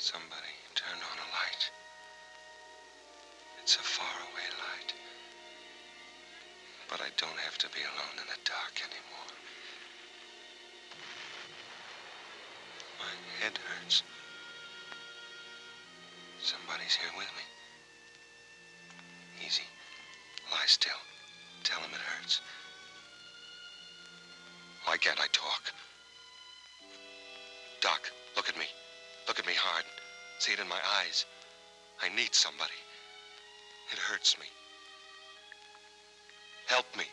Somebody turned on a light. It's a faraway light. But I don't have to be alone in the dark anymore. My head hurts. Somebody's here with me. Easy. Lie still. Tell him it hurts. Why can't I talk? Doc, look at me. Look at me hard. See it in my eyes. I need somebody. It hurts me. Help me.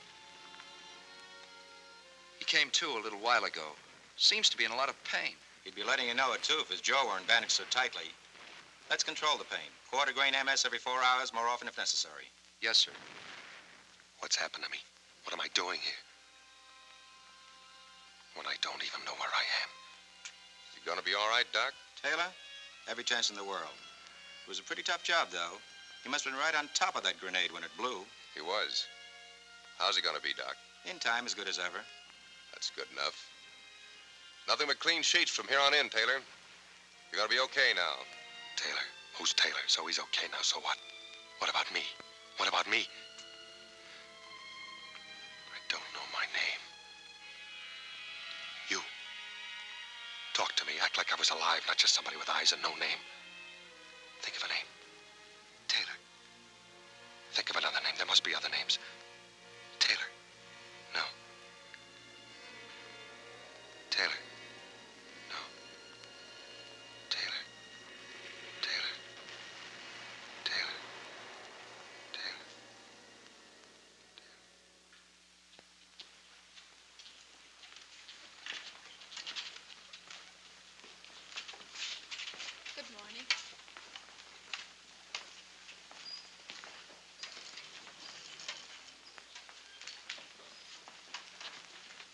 He came to a little while ago. Seems to be in a lot of pain. He'd be letting you know it, too, if his jaw weren't bandaged so tightly. Let's control the pain. Quarter grain MS every 4 hours, more often if necessary. Yes, sir. What's happened to me? What am I doing here? When I don't even know where I am. You gonna be all right, Doc? Taylor, every chance in the world. It was a pretty tough job, though. He must have been right on top of that grenade when it blew. He was. How's he gonna be, Doc? In time, as good as ever. That's good enough. Nothing but clean sheets from here on in, Taylor. You're gonna be okay now. Taylor? Who's Taylor? So he's okay now, so what? What about me? What about me? I don't know my name. You. Talk to me. Act like I was alive, not just somebody with eyes and no name. Think of a name. Taylor. Think of another name. There must be other names. Taylor. No. Taylor. No. Taylor. Taylor. Taylor. Taylor. Good morning.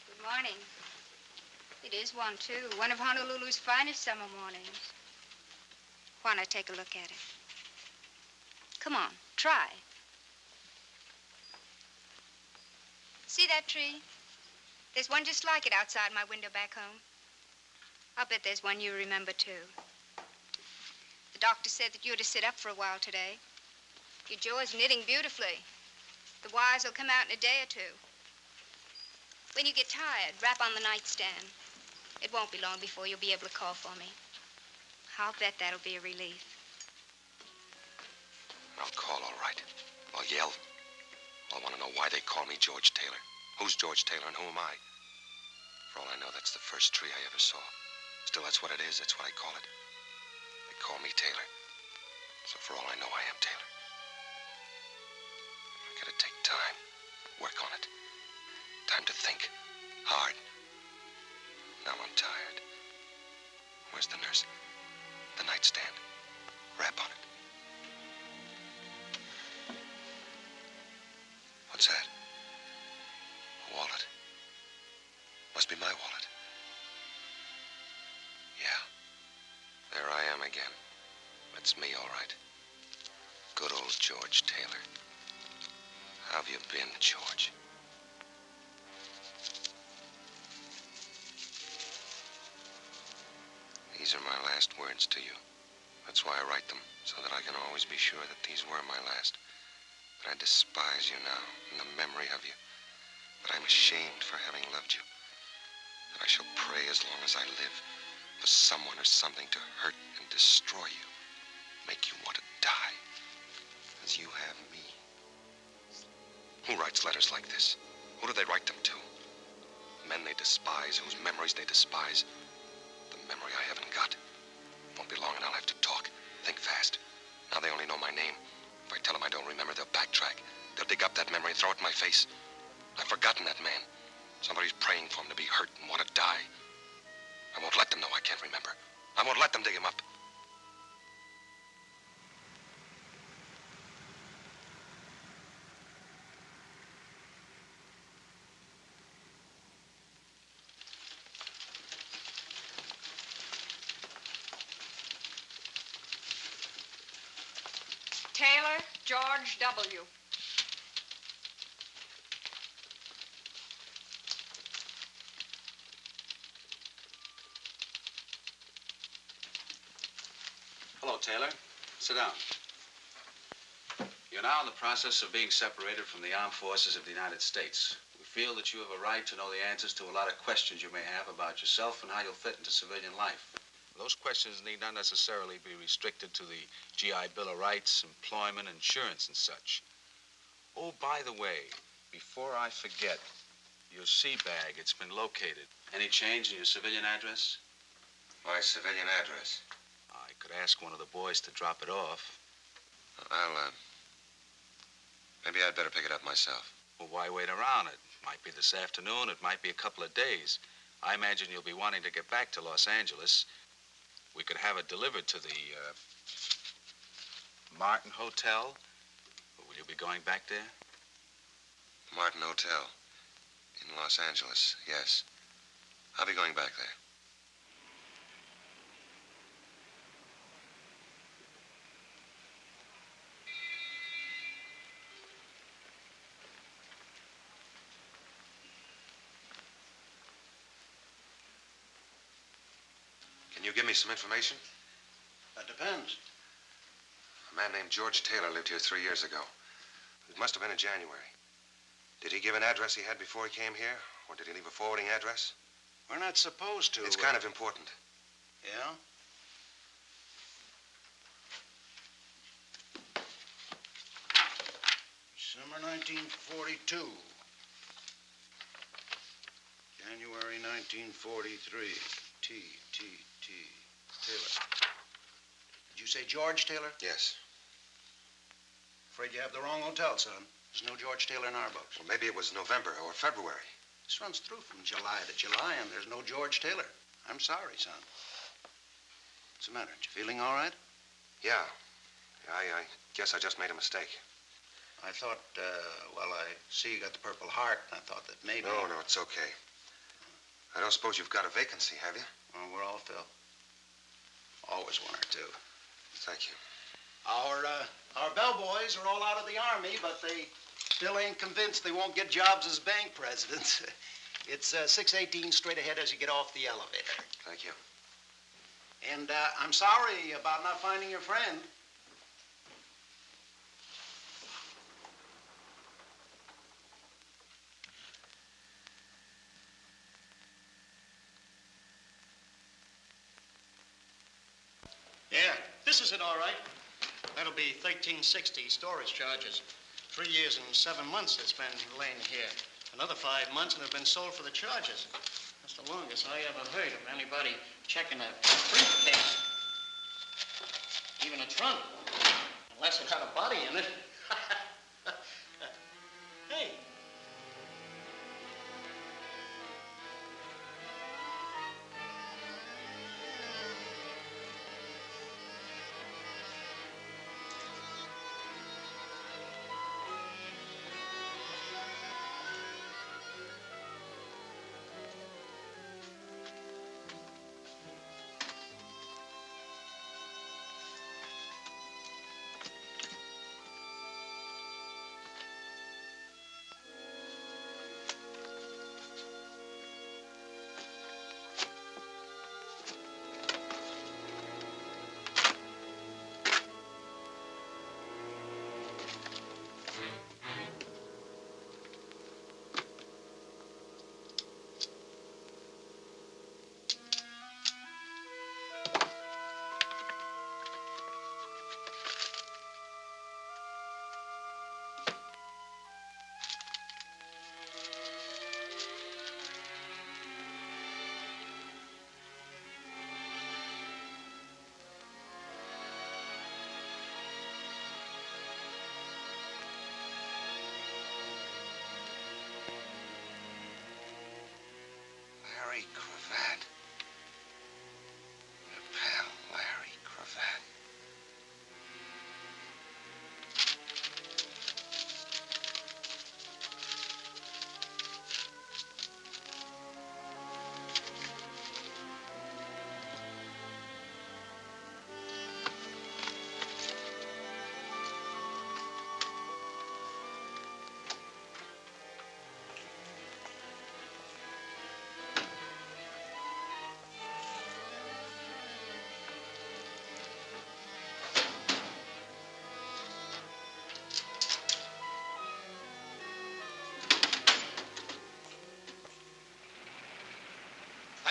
Good morning. It is one, too. One of Honolulu's finest summer mornings. Why not take a look at it? Come on, try. See that tree? There's one just like it outside my window back home. I'll bet there's one you remember, too. The doctor said that you're to sit up for a while today. Your jaw is knitting beautifully. The wires will come out in a day or two. When you get tired, rap on the nightstand. It won't be long before you'll be able to call for me. I'll bet that'll be a relief. I'll call, all right. I'll yell. I'll want to know why they call me George Taylor. Who's George Taylor and who am I? For all I know, that's the first tree I ever saw. Still, that's what it is. That's what I call it. They call me Taylor. So for all I know, I am Taylor. I gotta take time. Work on it. Time to think. Hard. Now I'm tired. Where's the nurse? The nightstand. Rap on it. What's that? A wallet. Must be my wallet. Yeah. There I am again. That's me, all right. Good old George Taylor. How have you been, George? These are my last words to you. That's why I write them, so that I can always be sure that these were my last. That I despise you now, in the memory of you. That I'm ashamed for having loved you. That I shall pray as long as I live for someone or something to hurt and destroy you. Make you want to die. As you have me. Who writes letters like this? Who do they write them to? Men they despise, whose memories they despise. The memory I haven't got. Won't be long and I'll have to talk. Think fast. Now they only know my name. If I tell them I don't remember, they'll backtrack. They'll dig up that memory and throw it in my face. I've forgotten that man. Somebody's praying for him to be hurt and want to die. I won't let them know I can't remember. I won't let them dig him up. Taylor George W. Hello, Taylor. Sit down. You're now in the process of being separated from the armed forces of the United States. We feel that you have a right to know the answers to a lot of questions you may have about yourself and how you'll fit into civilian life. Those questions need not necessarily be restricted to the GI Bill of Rights, employment, insurance, and such. Oh, by the way, before I forget, your sea bag, it's been located. Any change in your civilian address? My civilian address. I could ask one of the boys to drop it off. Maybe I'd better pick it up myself. Well, why wait around? It might be this afternoon, it might be a couple of days. I imagine you'll be wanting to get back to Los Angeles. We could have it delivered to the Martin Hotel. Will you be going back there? Martin Hotel in Los Angeles, yes. I'll be going back there. Can you give me some information? That depends. A man named George Taylor lived here 3 years ago. It must have been in January. Did he give an address he had before he came here? Or did he leave a forwarding address? We're not supposed to. It's kind of important. Yeah? Summer 1942. January 1943. T. Taylor. Did you say George Taylor? Yes. Afraid you have the wrong hotel, son. There's no George Taylor in our books. Well, maybe it was November or February. This runs through from July to July, and there's no George Taylor. I'm sorry, son. What's the matter? Aren't you feeling all right? Yeah. I guess I just made a mistake. I thought, I see you got the Purple Heart, and I thought that maybe... No, it's okay. I don't suppose you've got a vacancy, have you? Well, we're all filled. Always one or two. Thank you. Our bellboys are all out of the Army, but they still ain't convinced they won't get jobs as bank presidents. It's 618 straight ahead as you get off the elevator. Thank you. And I'm sorry about not finding your friend. Yeah, this is it, all right. That'll be 1360 storage charges. 3 years and 7 months it's been laying here. Another 5 months and it's been sold for the charges. That's the longest I ever heard of anybody checking a briefcase. Even a trunk. Unless it had a body in it. Hey.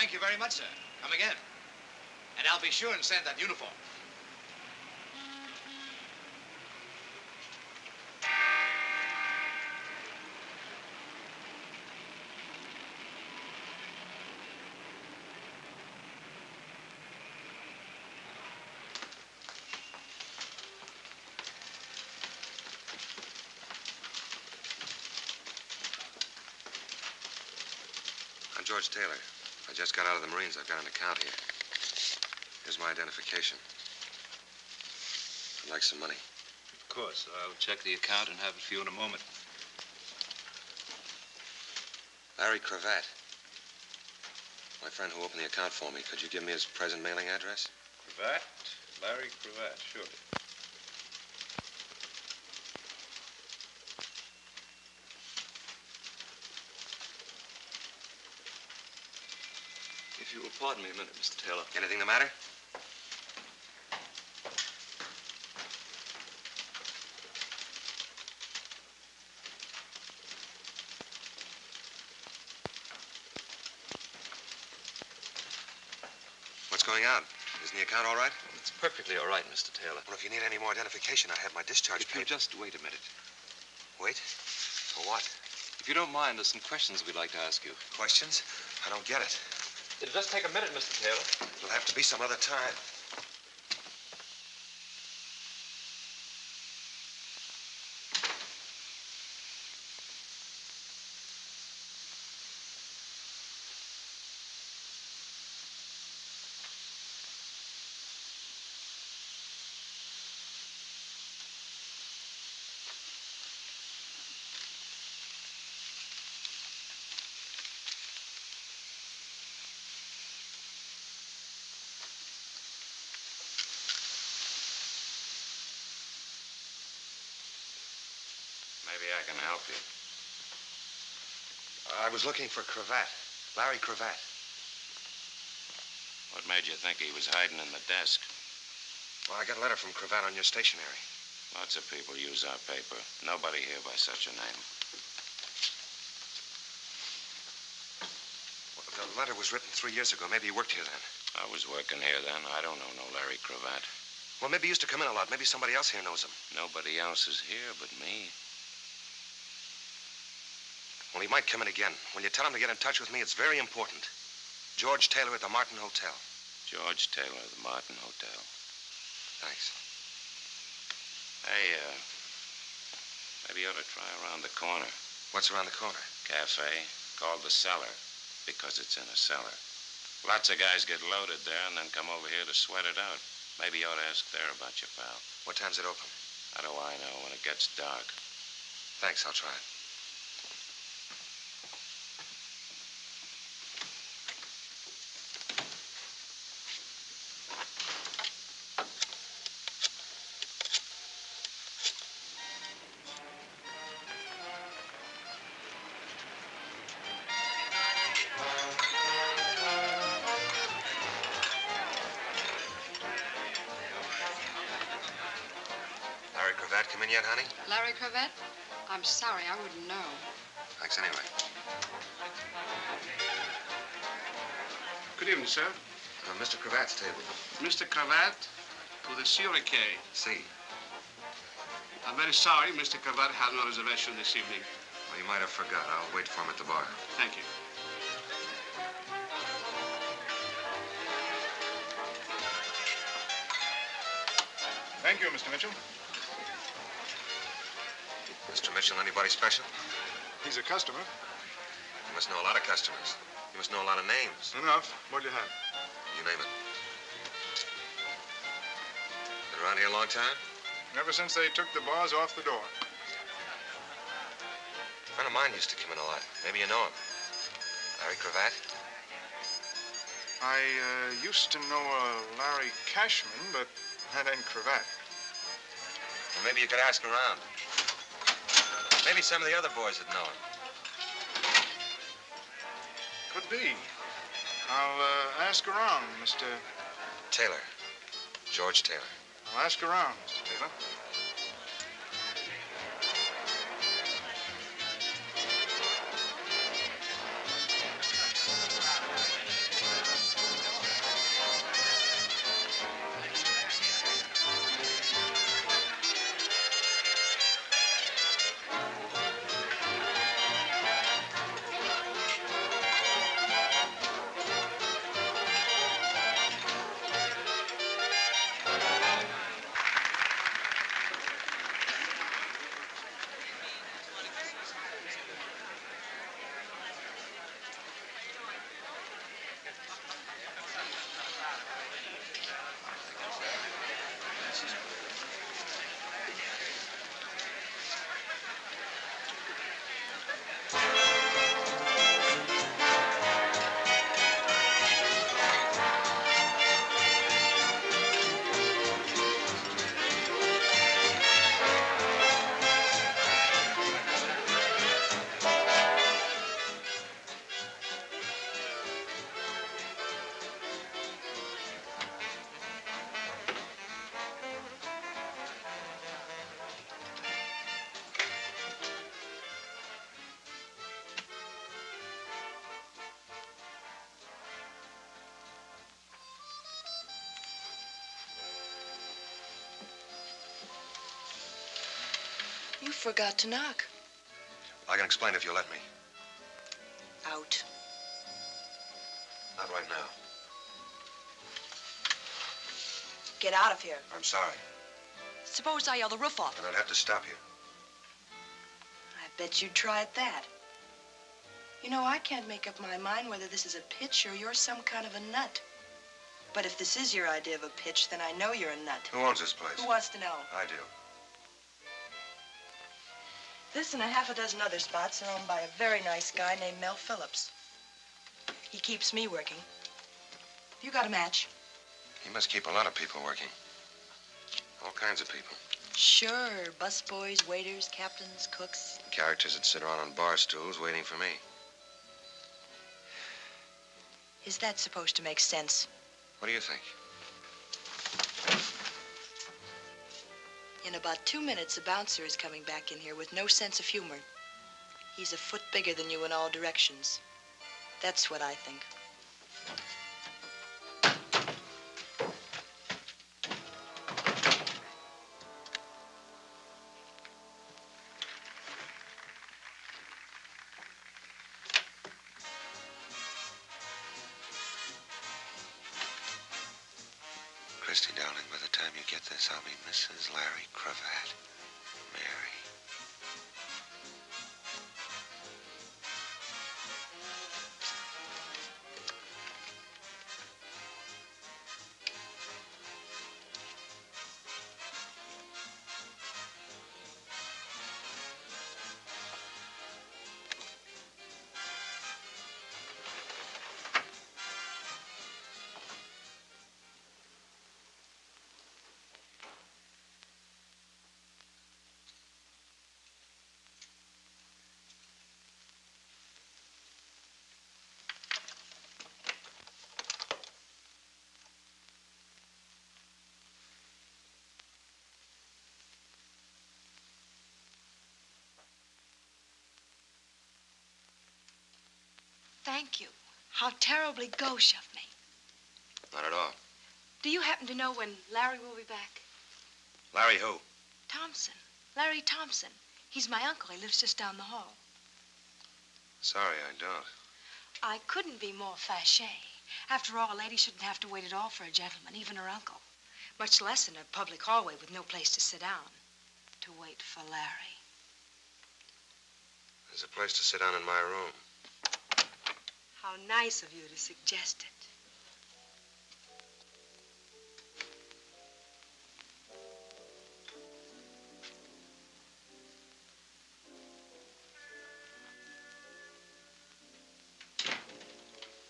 Thank you very much, sir. Come again. And I'll be sure and send that uniform. I'm George Taylor. I just got out of the Marines. I've got an account here. Here's my identification. I'd like some money. Of course. I'll check the account and have it for you in a moment. Larry Cravat. My friend who opened the account for me. Could you give me his present mailing address? Cravat? Larry Cravat, surely. If you will pardon me a minute, Mr. Taylor. Anything the matter? What's going on? Isn't the account all right? It's perfectly all right, Mr. Taylor. Well, if you need any more identification, I have my discharge If you paper. just wait a minute. Wait? For what? If you don't mind, there's some questions we'd like to ask you. Questions? I don't get it. It'll just take a minute, Mr. Taylor. It'll have to be some other time. Maybe I can help you. I was looking for Cravat. Larry Cravat. What made you think he was hiding in the desk? Well, I got a letter from Cravat on your stationery. Lots of people use our paper. Nobody here by such a name. Well, the letter was written 3 years ago. Maybe you worked here then. I was working here then. I don't know no Larry Cravat. Well, maybe he used to come in a lot. Maybe somebody else here knows him. Nobody else is here but me. Well, he might come in again. When you tell him to get in touch with me, it's very important. George Taylor at the Martin Hotel. George Taylor, the Martin Hotel. Thanks. Hey, maybe you ought to try around the corner. What's around the corner? Cafe called the Cellar because it's in a cellar. Lots of guys get loaded there and then come over here to sweat it out. Maybe you ought to ask there about your pal. What time's it open? How do I know? When it gets dark. Thanks, I'll try it. Larry Cravat come in yet, honey? Larry Cravat? I'm sorry, I wouldn't know. Thanks anyway. Good evening, sir. Mr. Cravat's table. Mr. Cravat to the Surique. See. I'm very sorry Mr. Cravat has no reservation this evening. Well, you might have forgot. I'll wait for him at the bar. Thank you. Thank you, Mr. Mitchell. Mr. Mitchell, anybody special? He's a customer. You must know a lot of customers. You must know a lot of names. Enough. What do you have? You name it. Been around here a long time? Ever since they took the bars off the door. A friend of mine used to come in a lot. Maybe you know him. Larry Cravat? I used to know Larry Cashman, but that ain't Cravat. Well, maybe you could ask around. Maybe some of the other boys would know him. Could be. I'll ask around, Mr. Taylor. George Taylor. I'll ask around, Mr. Taylor. You forgot to knock. I can explain if you'll let me. Out. Not right now. Get out of here. I'm sorry. Suppose I yell the roof off. And I'd have to stop you. I bet you'd try at that. You know, I can't make up my mind whether this is a pitch or you're some kind of a nut. But if this is your idea of a pitch, then I know you're a nut. Who owns this place? Who wants to know? I do. This and a half a dozen other spots are owned by a very nice guy named Mel Phillips. He keeps me working. You got a match? He must keep a lot of people working. All kinds of people. Sure. Busboys, waiters, captains, cooks. Characters that sit around on bar stools waiting for me. Is that supposed to make sense? What do you think? In about 2 minutes, a bouncer is coming back in here with no sense of humor. He's a foot bigger than you in all directions. That's what I think. Christy, darling, by the time you get this, I'll be Mrs. Larry Cravat. Mary. Thank you. How terribly gauche of me. Not at all. Do you happen to know when Larry will be back? Larry who? Thompson. Larry Thompson. He's my uncle. He lives just down the hall. Sorry, I don't. I couldn't be more fâché. After all, a lady shouldn't have to wait at all for a gentleman, even her uncle. Much less in a public hallway with no place to sit down. To wait for Larry. There's a place to sit down in my room. How nice of you to suggest it.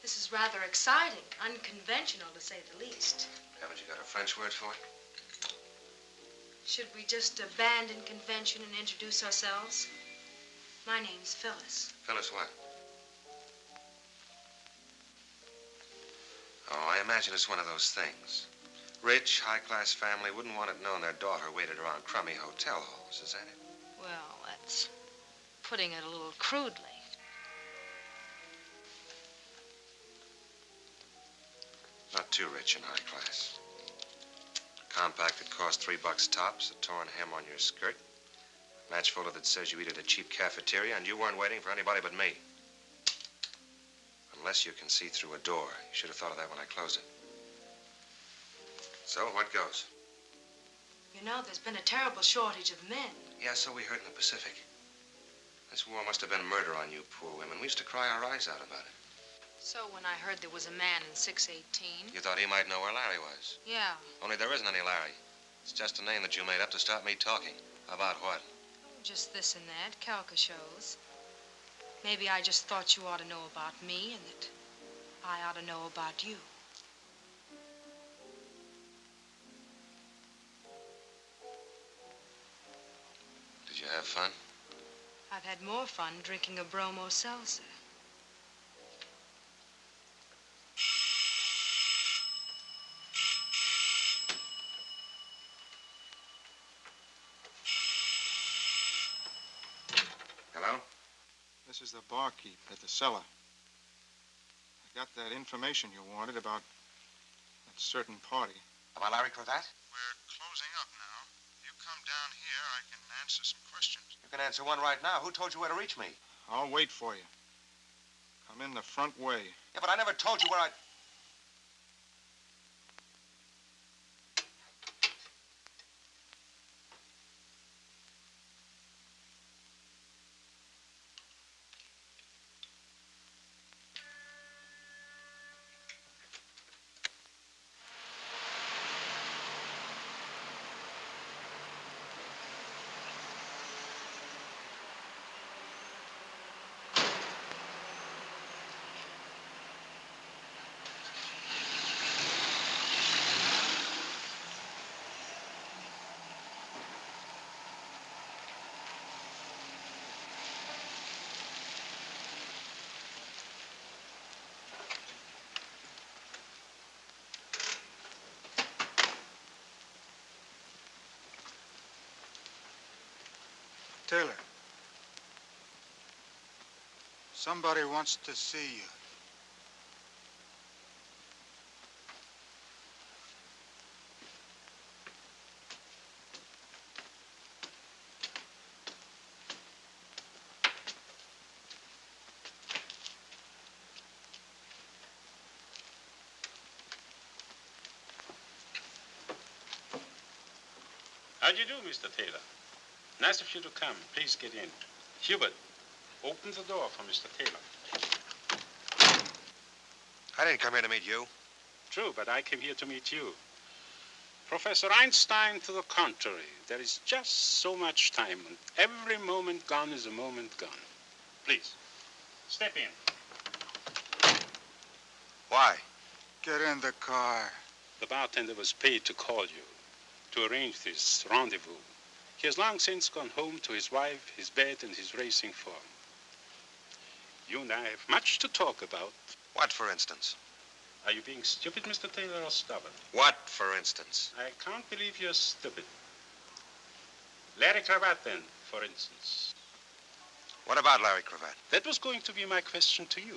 This is rather exciting, unconventional to say the least. Haven't you got a French word for it? Should we just abandon convention and introduce ourselves? My name's Phyllis. Phyllis what? Oh, I imagine it's one of those things. Rich, high-class family wouldn't want it known their daughter waited around crummy hotel halls, is that it? Well, that's putting it a little crudely. Not too rich and high class. Compact that cost $3 tops, a torn hem on your skirt, match folder that says you eat at a cheap cafeteria, and you weren't waiting for anybody but me. Unless you can see through a door. You should have thought of that when I closed it. So, what goes? You know, there's been a terrible shortage of men. Yeah, so we heard in the Pacific. This war must have been murder on you poor women. We used to cry our eyes out about it. So when I heard there was a man in 618... You thought he might know where Larry was? Yeah. Only there isn't any Larry. It's just a name that you made up to stop me talking. About what? Oh, just this and that, calca shows. Maybe I just thought you ought to know about me and that I ought to know about you. Did you have fun? I've had more fun drinking a bromo seltzer. Hello? This is the barkeep at the cellar. I got that information you wanted about that certain party. About Larry Cravat? We're closing up now. You come down here, I can answer some questions. You can answer one right now. Who told you where to reach me? I'll wait for you. Come in the front way. Yeah, but I never told you where I... Taylor. Somebody wants to see you. How do you do, Mr. Taylor? Nice of you to come. Please get in. Hubert, open the door for Mr. Taylor. I didn't come here to meet you. True, but I came here to meet you. Professor Einstein, to the contrary. There is just so much time, and every moment gone is a moment gone. Please, step in. Why? Get in the car. The bartender was paid to call you, to arrange this rendezvous. He has long since gone home to his wife, his bed, and his racing form. You and I have much to talk about. What, for instance? Are you being stupid, Mr. Taylor, or stubborn? What, for instance? I can't believe you're stupid. Larry Cravat, then, for instance. What about Larry Cravat? That was going to be my question to you.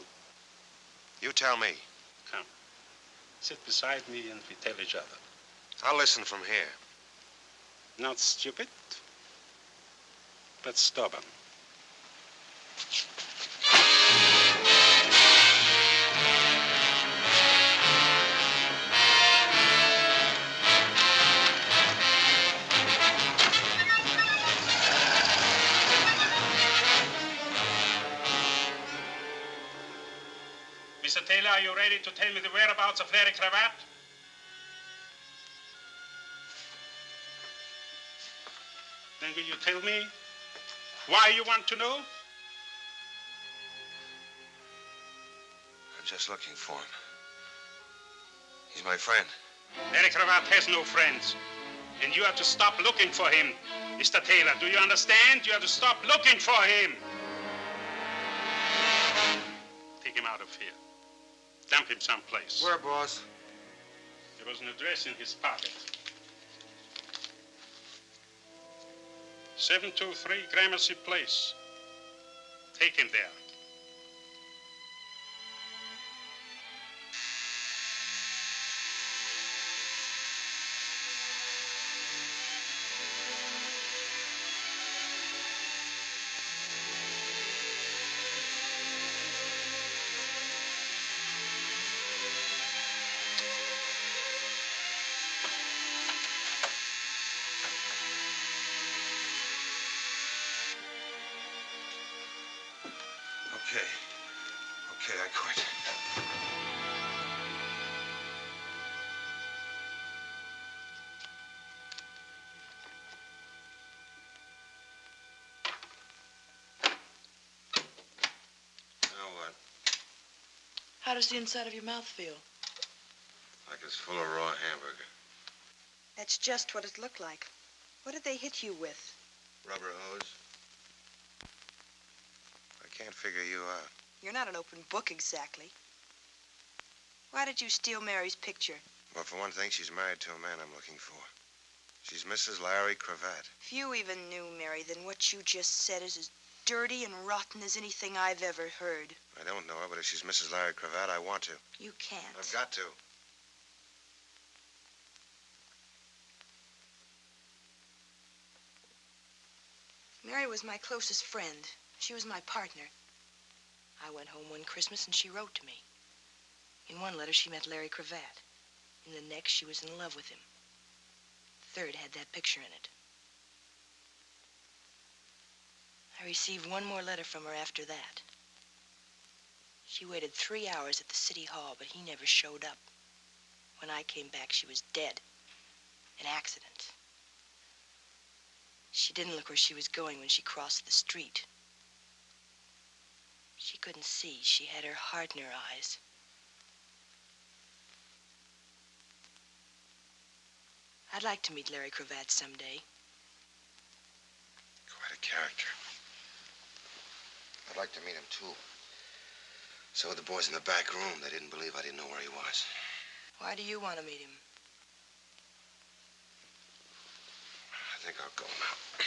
You tell me. Come. Sit beside me and we tell each other. I'll listen from here. Not stupid, but stubborn. Mr. Taylor, are you ready to tell me the whereabouts of Larry Cravat? Then will you tell me why you want to know? I'm just looking for him. He's my friend. Larry Cravat has no friends. And you have to stop looking for him. Mr. Taylor, do you understand? You have to stop looking for him. Take him out of here. Dump him someplace. Where, boss? There was an address in his pocket. 723 Gramercy Place. Take him there. Okay, I quit. Now what? How does the inside of your mouth feel? Like it's full of raw hamburger. That's just what it looked like. What did they hit you with? Rubber hose. I can't figure you out. You're not an open book exactly. Why did you steal Mary's picture? Well, for one thing, she's married to a man I'm looking for. She's Mrs. Larry Cravat. If you even knew Mary, then what you just said is as dirty and rotten as anything I've ever heard. I don't know her, but if she's Mrs. Larry Cravat, I want to. You can't. I've got to. Mary was my closest friend. She was my partner. I went home one Christmas and she wrote to me. In one letter, she met Larry Cravat. In the next, she was in love with him. The third had that picture in it. I received one more letter from her after that. She waited 3 hours at the city hall, but he never showed up. When I came back, she was dead. An accident. She didn't look where she was going when she crossed the street. She couldn't see. She had her heart in her eyes. I'd like to meet Larry Cravat someday. Quite a character. I'd like to meet him, too. So would the boys in the back room. They didn't believe I didn't know where he was. Why do you want to meet him? I think I'll go now.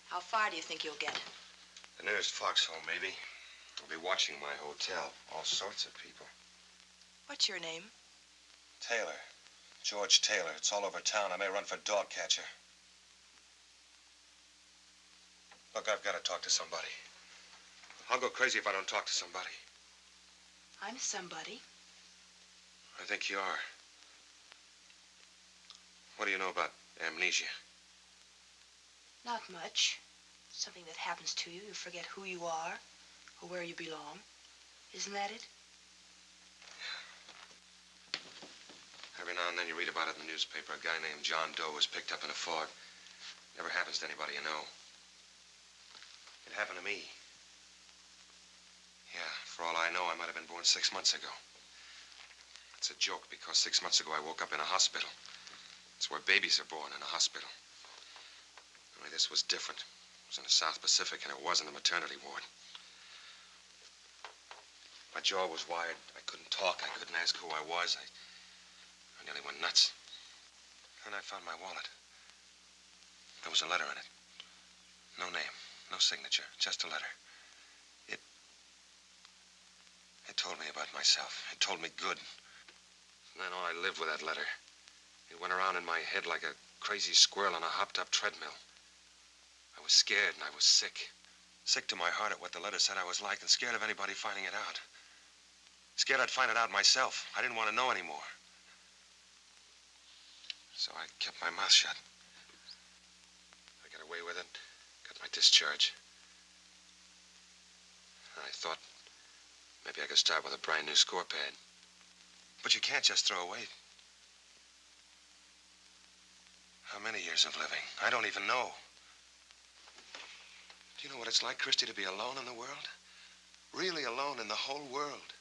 How far do you think you'll get? The nearest foxhole, maybe. They'll be watching my hotel. All sorts of people. What's your name? Taylor. George Taylor. It's all over town. I may run for dog catcher. Look, I've got to talk to somebody. I'll go crazy if I don't talk to somebody. I'm somebody. I think you are. What do you know about amnesia? Not much. Something that happens to you. You forget who you are or where you belong. Isn't that it? Every now and then you read about it in the newspaper. A guy named John Doe was picked up in a fog. Never happens to anybody you know. It happened to me. Yeah, for all I know, I might have been born 6 months ago. It's a joke because 6 months ago I woke up in a hospital. It's where babies are born, in a hospital. Only this was different. It was in the South Pacific, and it was in the maternity ward. My jaw was wired. I couldn't talk. I couldn't ask who I was. I nearly went nuts. Then I found my wallet. There was a letter in it. No name, no signature, just a letter. It told me about myself. It told me good. And then I lived with that letter. It went around in my head like a crazy squirrel on a hopped-up treadmill. I was scared and I was sick. Sick to my heart at what the letter said I was like and scared of anybody finding it out. Scared I'd find it out myself. I didn't want to know anymore. So I kept my mouth shut. I got away with it. Got my discharge. And I thought maybe I could start with a brand new score pad. But you can't just throw away. How many years of living? I don't even know. Do you know what it's like, Christy, to be alone in the world? Really alone in the whole world.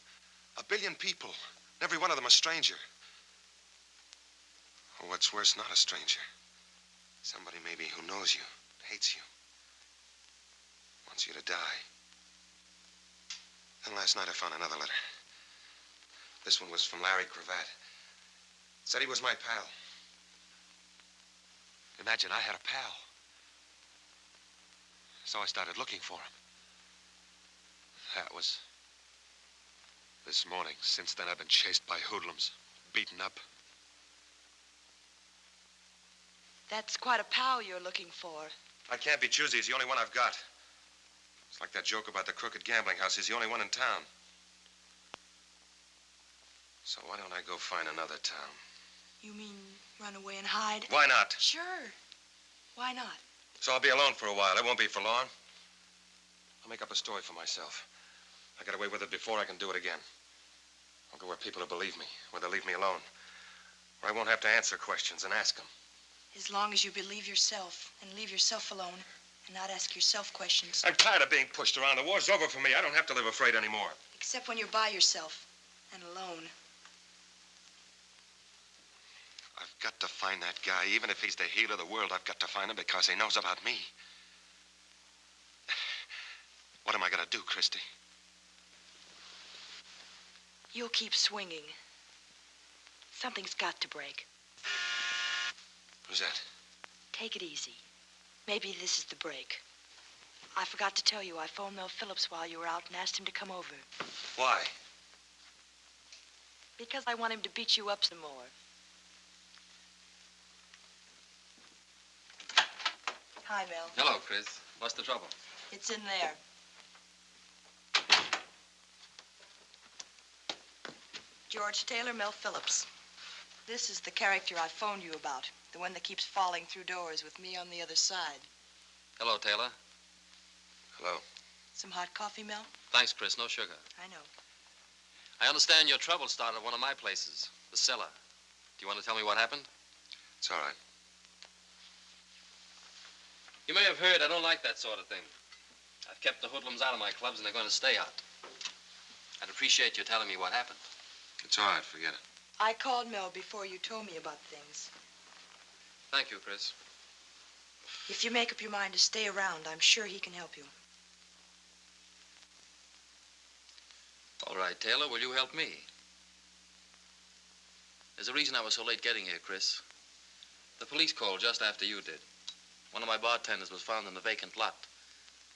1 billion people, and every one of them a stranger. Or what's worse, not a stranger. Somebody maybe who knows you, hates you, wants you to die. Then last night I found another letter. This one was from Larry Cravat. Said he was my pal. Imagine I had a pal. So I started looking for him. That was this morning. Since then I've been chased by hoodlums, beaten up. That's quite a pal you're looking for. I can't be choosy. He's the only one I've got. It's like that joke about the crooked gambling house. He's the only one in town. So why don't I go find another town? You mean run away and hide? Why not? Sure. Why not? So I'll be alone for a while. It won't be for long. I'll make up a story for myself. I got away with it before. I can do it again. I'll go where people will believe me, where they'll leave me alone, where I won't have to answer questions and ask them. As long as you believe yourself and leave yourself alone and not ask yourself questions. I'm tired of being pushed around. The war's over for me. I don't have to live afraid anymore. Except when you're by yourself and alone. I've got to find that guy. Even if he's the healer of the world, I've got to find him because he knows about me. What am I going to do, Christy? You'll keep swinging. Something's got to break. Who's that? Take it easy. Maybe this is the break. I forgot to tell you, I phoned Mel Phillips while you were out and asked him to come over. Why? Because I want him to beat you up some more. Hi, Mel. Hello, Chris. What's the trouble? It's in there. George Taylor, Mel Phillips. This is the character I phoned you about. The one that keeps falling through doors with me on the other side. Hello, Taylor. Hello. Some hot coffee, Mel? Thanks, Chris. No sugar. I know. I understand your trouble started at one of my places, the cellar. Do you want to tell me what happened? It's all right. You may have heard I don't like that sort of thing. I've kept the hoodlums out of my clubs, and they're going to stay out. I'd appreciate you telling me what happened. It's all right. Forget it. I called Mel before you told me about things. Thank you, Chris. If you make up your mind to stay around, I'm sure he can help you. All right, Taylor, will you help me? There's a reason I was so late getting here, Chris. The police called just after you did. One of my bartenders was found in the vacant lot.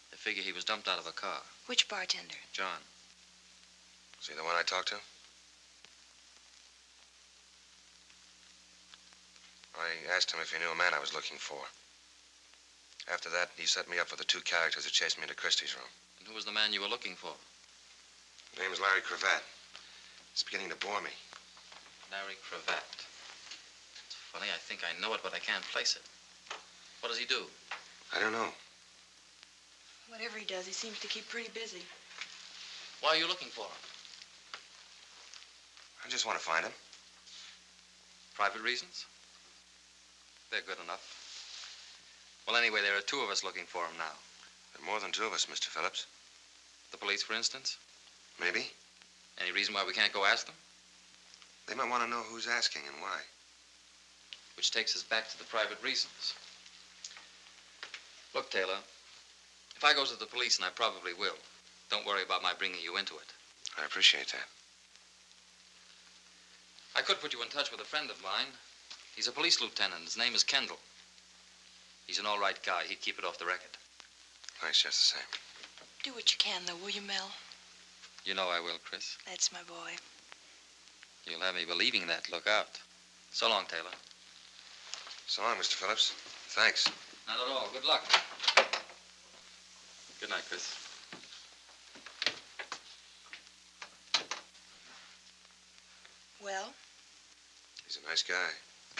They figure he was dumped out of a car. Which bartender? John. Is he the one I talked to? I asked him if he knew a man I was looking for. After that, he set me up for the two characters that chased me into Christie's room. And who was the man you were looking for? His name is Larry Cravat. It's beginning to bore me. Larry Cravat. It's funny, I think I know it, but I can't place it. What does he do? I don't know. Whatever he does, he seems to keep pretty busy. Why are you looking for him? I just want to find him. Private reasons? They're good enough. Well, anyway, there are two of us looking for him now. There are more than two of us, Mr. Phillips. The police, for instance? Maybe. Any reason why we can't go ask them? They might want to know who's asking and why. Which takes us back to the private reasons. Look, Taylor, if I go to the police, and I probably will, don't worry about my bringing you into it. I appreciate that. I could put you in touch with a friend of mine. He's a police lieutenant. His name is Kendall. He's an all right guy. He'd keep it off the record. Thanks, just the same. Do what you can, though, will you, Mel? You know I will, Chris. That's my boy. You'll have me believing that. Look out. So long, Taylor. So long, Mr. Phillips. Thanks. Not at all. Good luck. Good night, Chris. Well? He's a nice guy.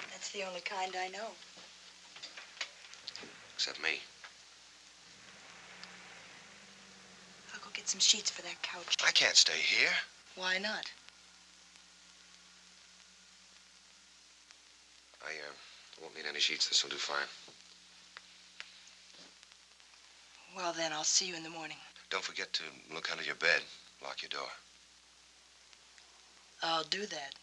That's the only kind I know. Except me. I'll go get some sheets for that couch. I can't stay here. Why not? I won't need any sheets. This will do fine. Well, then, I'll see you in the morning. Don't forget to look under your bed. Lock your door. I'll do that.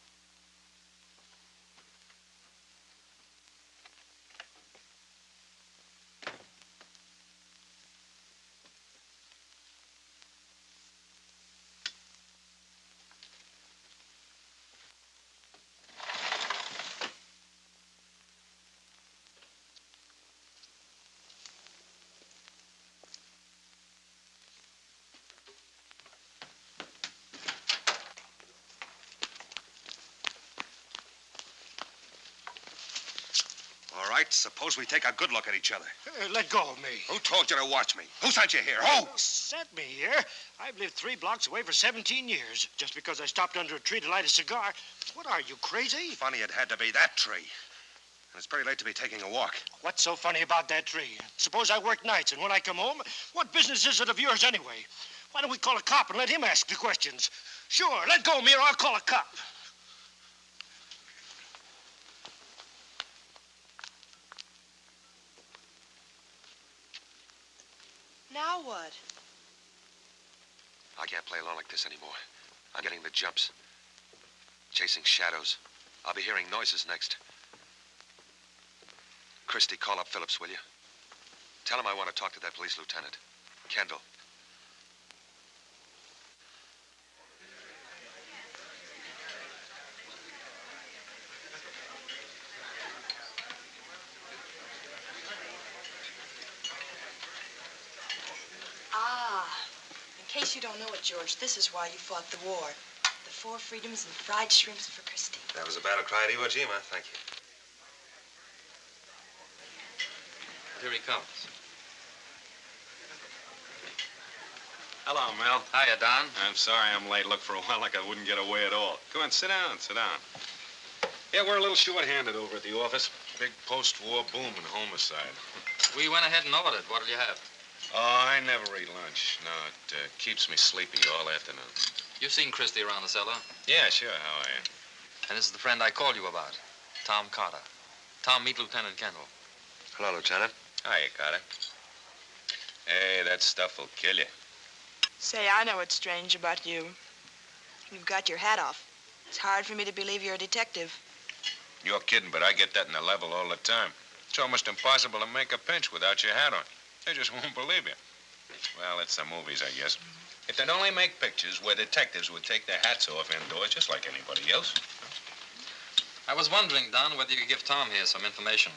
All right, suppose we take a good look at each other. Let go of me. Who told you to watch me? Who sent you here? Who? Sent me here? I've lived 3 blocks away for 17 years. Just because I stopped under a tree to light a cigar. What are you, crazy? Funny it had to be that tree. And it's pretty late to be taking a walk. What's so funny about that tree? Suppose I work nights, and when I come home, what business is it of yours anyway? Why don't we call a cop and let him ask the questions? Sure, let go of me or I'll call a cop. Now what? I can't play along like this anymore. I'm getting the jumps. Chasing shadows. I'll be hearing noises next. Christie, call up Phillips, will you? Tell him I want to talk to that police lieutenant. Kendall. In case you don't know it, George, this is why you fought the war. The 4 freedoms and fried shrimps for Christie. That was a battle cry at Iwo Jima. Thank you. Here he comes. Hello, Mel. Hiya, Don. I'm sorry I'm late. Looked for a while like I wouldn't get away at all. Come on, sit down, sit down. Yeah, we're a little short-handed over at the office. Big post-war boom in homicide. We went ahead and ordered. What did you have? Oh, I never eat lunch. No, it keeps me sleepy all afternoon. You've seen Christie around the cellar? Yeah, sure. How are you? And this is the friend I called you about, Tom Carter. Tom, meet Lieutenant Kendall. Hello, Lieutenant. Hiya, Carter. Hey, that stuff will kill you. Say, I know what's strange about you. You've got your hat off. It's hard for me to believe you're a detective. You're kidding, but I get that in the level all the time. It's almost impossible to make a pinch without your hat on. They just won't believe you. Well, it's the movies, I guess. If they'd only make pictures where detectives would take their hats off indoors, just like anybody else. I was wondering, Don, whether you could give Tom here some information.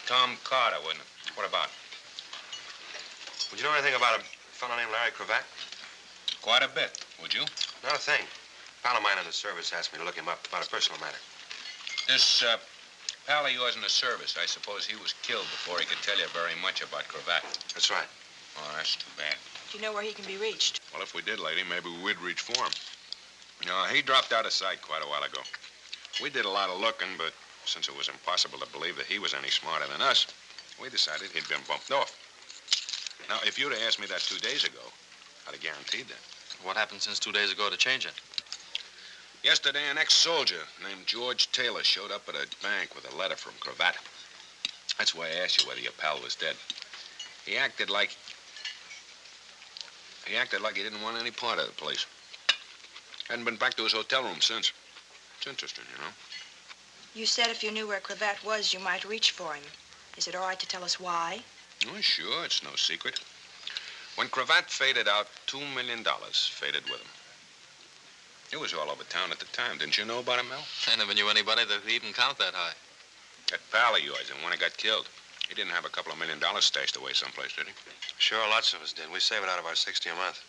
Tom Carter, wouldn't it? What about? Would you know anything about a fellow named Larry Cravat? Quite a bit, would you? Not a thing. A pal of mine in the service asked me to look him up about a personal matter. This pal of yours in the service, I suppose he was killed before he could tell you very much about Cravat. That's right. Oh, that's too bad. Do you know where he can be reached? Well, if we did, lady, maybe we'd reach for him. No, he dropped out of sight quite a while ago. We did a lot of looking, but since it was impossible to believe that he was any smarter than us, we decided he'd been bumped off. Now, if you'd have asked me that 2 days ago, I'd have guaranteed that. What happened since 2 days ago to change it? Yesterday, an ex-soldier named George Taylor showed up at a bank with a letter from Cravat. That's why I asked you whether your pal was dead. He acted like he didn't want any part of the place. Hadn't been back to his hotel room since. It's interesting, you know. You said if you knew where Cravat was, you might reach for him. Is it all right to tell us why? Oh, sure, it's no secret. When Cravat faded out, $2 million faded with him. It was all over town at the time. Didn't you know about him, Mel? I never knew anybody that could even count that high. That pal of yours, the one who got killed. He didn't have a couple of $1 million stashed away someplace, did he? Sure, lots of us did. We save it out of our 60 a month.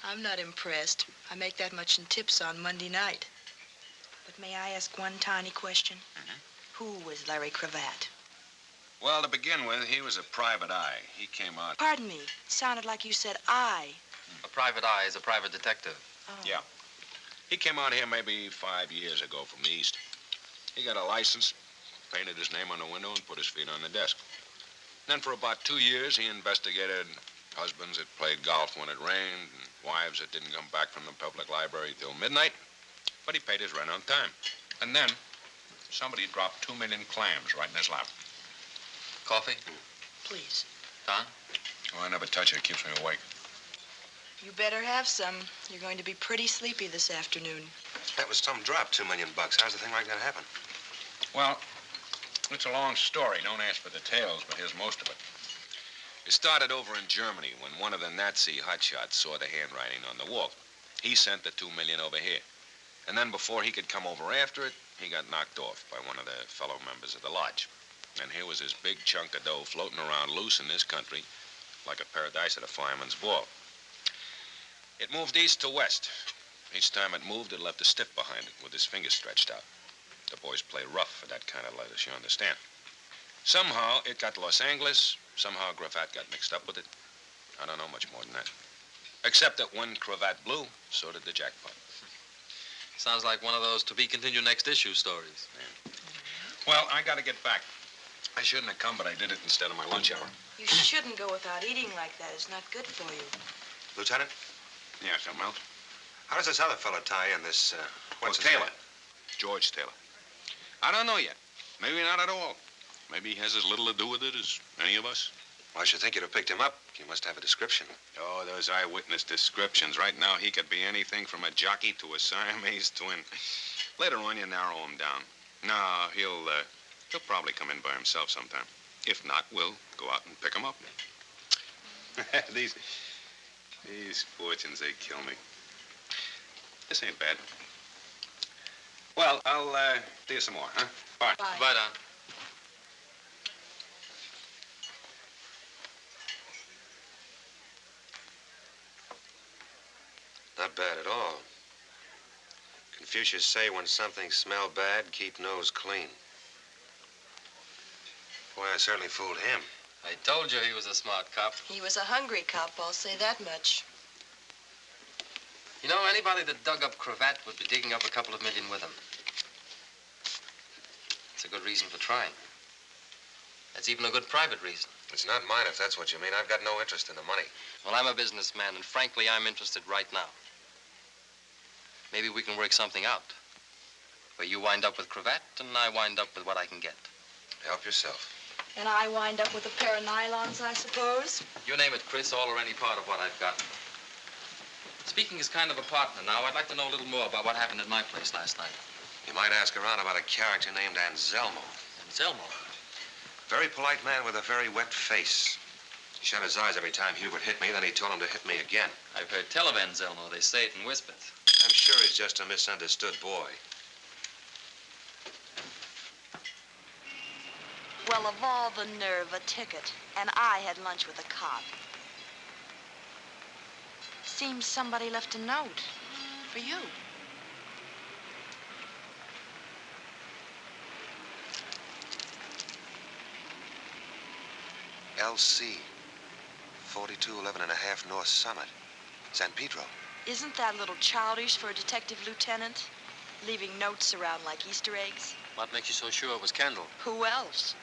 I'm not impressed. I make that much in tips on Monday night. But may I ask one tiny question? Who was Larry Cravat? Well, to begin with, he was a private eye. He came out... Pardon me. It sounded like you said I. A private eye is a private detective. Oh. Yeah. He came out here maybe 5 years ago from the East. He got a license, painted his name on the window, and put his feet on the desk. Then for about 2 years, he investigated husbands that played golf when it rained, and wives that didn't come back from the public library till midnight. But he paid his rent on time. And then somebody dropped 2 million clams right in his lap. Coffee? Please. Don? Oh, I never touch it. It keeps me awake. You better have some. You're going to be pretty sleepy this afternoon. That was some drop, $2 million. How's the thing like that happen? Well, it's a long story. Don't ask for details, but here's most of it. It started over in Germany when one of the Nazi hotshots saw the handwriting on the wall. He sent the $2 million over here. And then before he could come over after it, he got knocked off by one of the fellow members of the lodge. And here was this big chunk of dough floating around loose in this country like a paradise at a fireman's ball. It moved east to west. Each time it moved, it left a stiff behind it with his fingers stretched out. The boys play rough for that kind of lettuce, you understand. Somehow, it got to Los Angeles. Somehow, Cravat got mixed up with it. I don't know much more than that. Except that when Cravat blew, so did the jackpot. Sounds like one of those to-be-continued next issue stories. Yeah. Well, I got to get back. I shouldn't have come, but I did it instead of my lunch hour. You shouldn't go without eating like that. It's not good for you. Lieutenant? Yeah, something else? How does this other fellow tie in, this, what's his Taylor. name? George Taylor. I don't know yet. Maybe not at all. Maybe he has as little to do with it as any of us. Well, I should think you'd have picked him up. You must have a description. Oh, those eyewitness descriptions. Right now, he could be anything from a jockey to a Siamese twin. Later on, you narrow him down. No, he'll probably come in by himself sometime. If not, we'll go out and pick him up. These fortunes, they kill me. This ain't bad. Well, I'll do you some more, huh? Bye. Bye. Bye, Don. Not bad at all. Confucius say when something smell bad, keep nose clean. Boy, I certainly fooled him. I told you he was a smart cop. He was a hungry cop, I'll say that much. You know, anybody that dug up Cravat would be digging up a couple of million with him. It's a good reason for trying. That's even a good private reason. It's not mine, if that's what you mean. I've got no interest in the money. Well, I'm a businessman, and frankly, I'm interested right now. Maybe we can work something out. Where you wind up with Cravat, and I wind up with what I can get. Help yourself. And I wind up with a pair of nylons, I suppose? You name it, Chris, all or any part of what I've got. Speaking as kind of a partner now, I'd like to know a little more about what happened at my place last night. You might ask around about a character named Anselmo. Anselmo? Very polite man with a very wet face. He shut his eyes every time Hubert hit me, then he told him to hit me again. I've heard tell of Anselmo. They say it in whispers. I'm sure he's just a misunderstood boy. Well, of all the nerve, a ticket. And I had lunch with a cop. Seems somebody left a note for you. LC, 4211 and a half North Summit, San Pedro. Isn't that a little childish for a detective lieutenant? Leaving notes around like Easter eggs? What makes you so sure it was Kendall? Who else?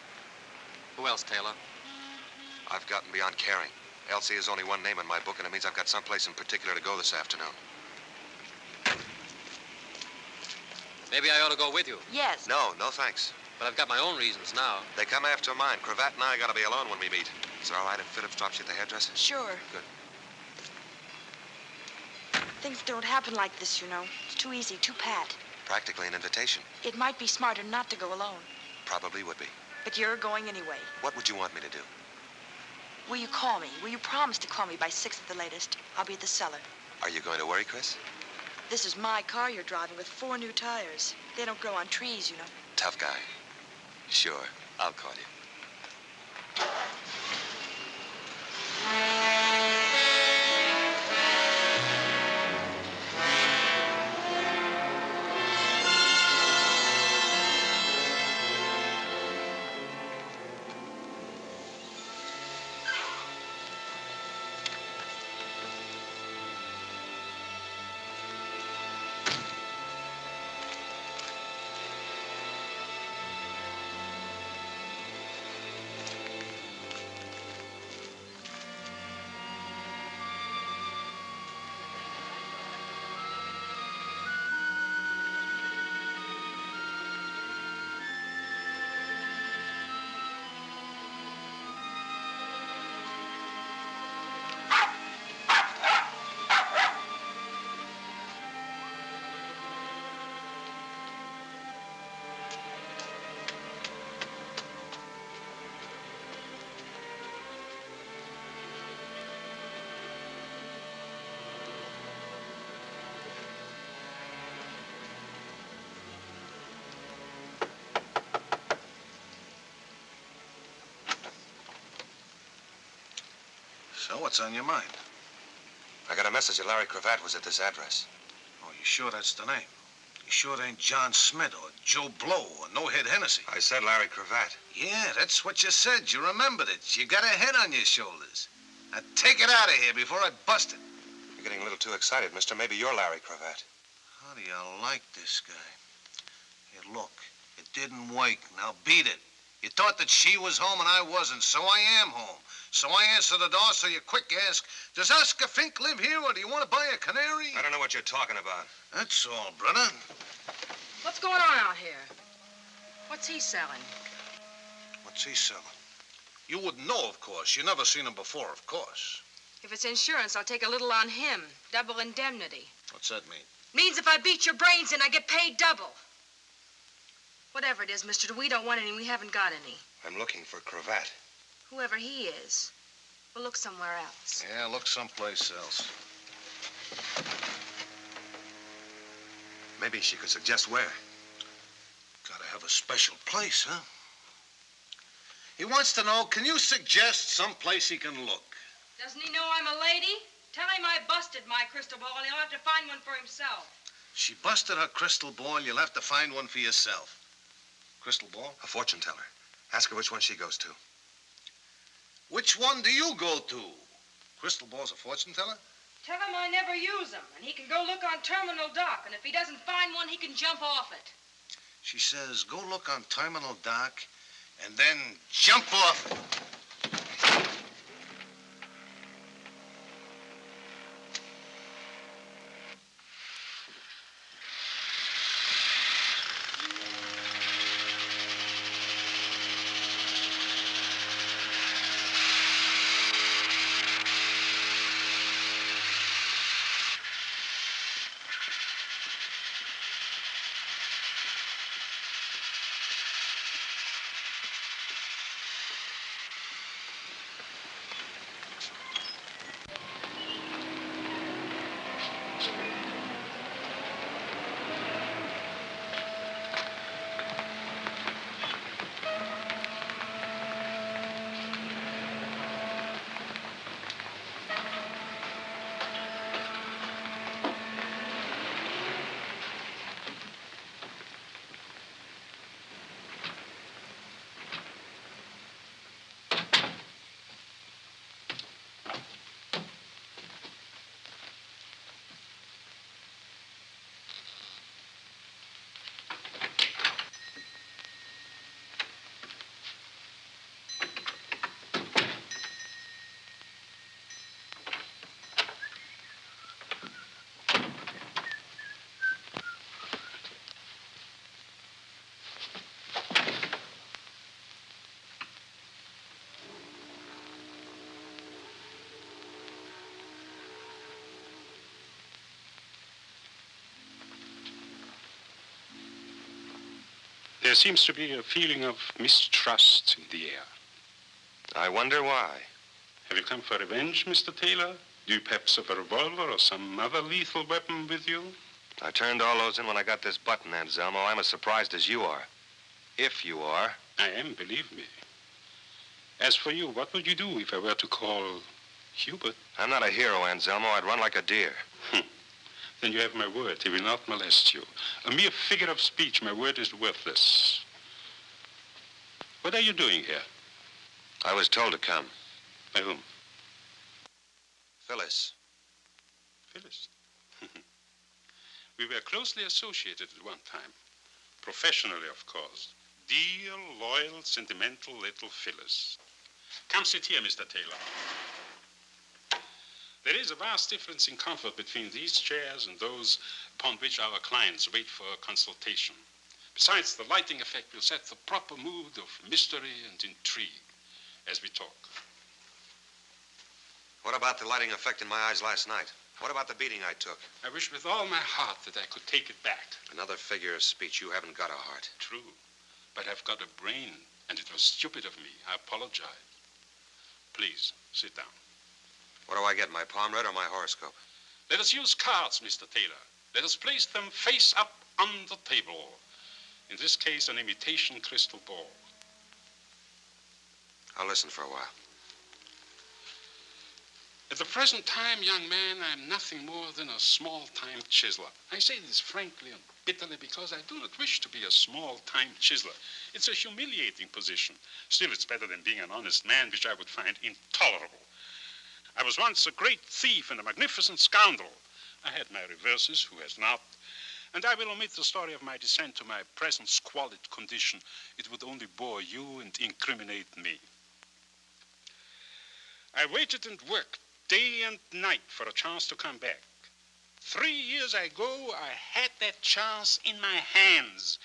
Who else, Taylor? I've gotten beyond caring. LC is only one name in my book, and it means I've got someplace in particular to go this afternoon. Maybe I ought to go with you. Yes. No thanks. But I've got my own reasons now. They come after mine. Cravat and I gotta be alone when we meet. Is it all right if Phillips drops you at the hairdresser? Sure. Good. Things don't happen like this, you know. It's too easy, too pat. Practically an invitation. It might be smarter not to go alone. Probably would be. But you're going anyway. What would you want me to do? Will you call me? Will you promise to call me by 6 at the latest? I'll be at the cellar. Are you going to worry, Chris? This is my car you're driving with 4 new tires. They don't grow on trees, you know. Tough guy. Sure, I'll call you. So, what's on your mind? I got a message that Larry Cravat was at this address. Oh, you sure that's the name? You sure it ain't John Smith or Joe Blow or No Head Hennessy? I said Larry Cravat. Yeah, that's what you said. You remembered it. You got a head on your shoulders. Now take it out of here before I bust it. You're getting a little too excited, mister. Maybe you're Larry Cravat. How do you like this guy? Here, look, it didn't work. Now beat it. You thought that she was home and I wasn't, so I am home. So I answer the door, so you quick ask, does Oscar Fink live here, or do you want to buy a canary? I don't know what you're talking about. That's all, brother. What's going on out here? What's he selling? What's he selling? You wouldn't know, of course. You never seen him before, of course. If it's insurance, I'll take a little on him. Double indemnity. What's that mean? Means if I beat your brains in, I get paid double. Whatever it is, mister, we don't want any. We haven't got any. I'm looking for Cravat. Whoever he is, we'll look somewhere else. Yeah, look someplace else. Maybe she could suggest where. Gotta have a special place, huh? He wants to know, can you suggest some place he can look? Doesn't he know I'm a lady? Tell him I busted my crystal ball and he'll have to find one for himself. She busted her crystal ball. You'll have to find one for yourself. Crystal ball? A fortune teller. Ask her which one she goes to. Which one do you go to? Crystal Ball's a fortune teller? Tell him I never use them, and he can go look on Terminal Dock, and if he doesn't find one, he can jump off it. She says, go look on Terminal Dock and then jump off it. There seems to be a feeling of mistrust in the air. I wonder why. Have you come for revenge, Mr. Taylor? Do you perhaps have a revolver or some other lethal weapon with you? I turned all those in when I got this button, Anselmo. I'm as surprised as you are. If you are. I am, believe me. As for you, what would you do if I were to call Hubert? I'm not a hero, Anselmo. I'd run like a deer. Then you have my word. He will not molest you. A mere figure of speech, my word is worthless. What are you doing here? I was told to come. By whom? Phyllis. Phyllis? We were closely associated at one time. Professionally, of course. Dear, loyal, sentimental little Phyllis. Come sit here, Mr. Taylor. There is a vast difference in comfort between these chairs and those upon which our clients wait for a consultation. Besides, the lighting effect will set the proper mood of mystery and intrigue as we talk. What about the lighting effect in my eyes last night? What about the beating I took? I wish with all my heart that I could take it back. Another figure of speech. You haven't got a heart. True, but I've got a brain, and it was stupid of me. I apologize. Please, sit down. What do I get, my palm read or my horoscope? Let us use cards, Mr. Taylor. Let us place them face up on the table. In this case, an imitation crystal ball. I'll listen for a while. At the present time, young man, I am nothing more than a small-time chiseler. I say this frankly and bitterly because I do not wish to be a small-time chiseler. It's a humiliating position. Still, it's better than being an honest man, which I would find intolerable. I was once a great thief and a magnificent scoundrel. I had my reverses, who has not? And I will omit the story of my descent to my present squalid condition. It would only bore you and incriminate me. I waited and worked day and night for a chance to come back. 3 years ago, I had that chance in my hands.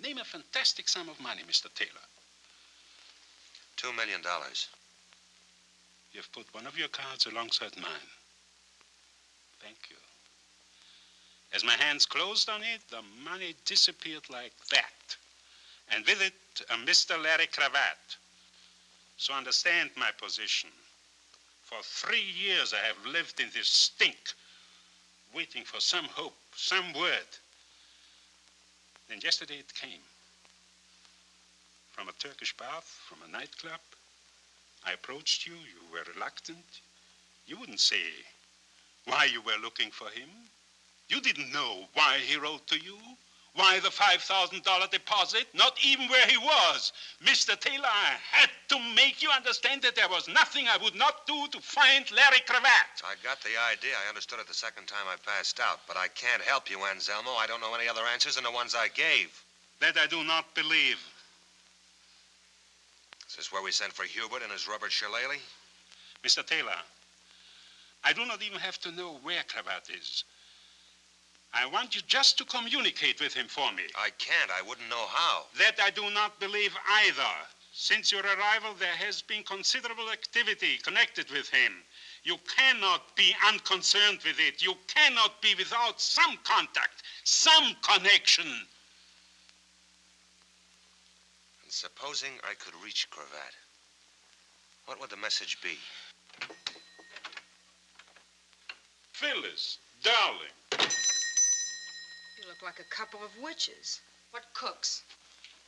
Name a fantastic sum of money, Mr. Taylor. $2 million. You've put one of your cards alongside mine. Thank you. As my hands closed on it, the money disappeared like that. And with it, a Mr. Larry Cravat. So understand my position. For 3 years I have lived in this stink, waiting for some hope, some word. Then yesterday it came. From a Turkish bath, from a nightclub. I approached you, you were reluctant. You wouldn't say why you were looking for him. You didn't know why he wrote to you, Why the $5,000 deposit? Not even where he was. Mr. Taylor, I had to make you understand that there was nothing I would not do to find Larry Cravat. I got the idea. I understood it the second time I passed out. But I can't help you, Anselmo. I don't know any other answers than the ones I gave. That I do not believe. Is this where we sent for Hubert and his rubber shillelagh? Mr. Taylor, I do not even have to know where Cravat is. I want you just to communicate with him for me. I can't. I wouldn't know how. That I do not believe either. Since your arrival, there has been considerable activity connected with him. You cannot be unconcerned with it. You cannot be without some contact, some connection. And supposing I could reach Cravat, what would the message be? Phyllis, darling. You look like a couple of witches. What cooks?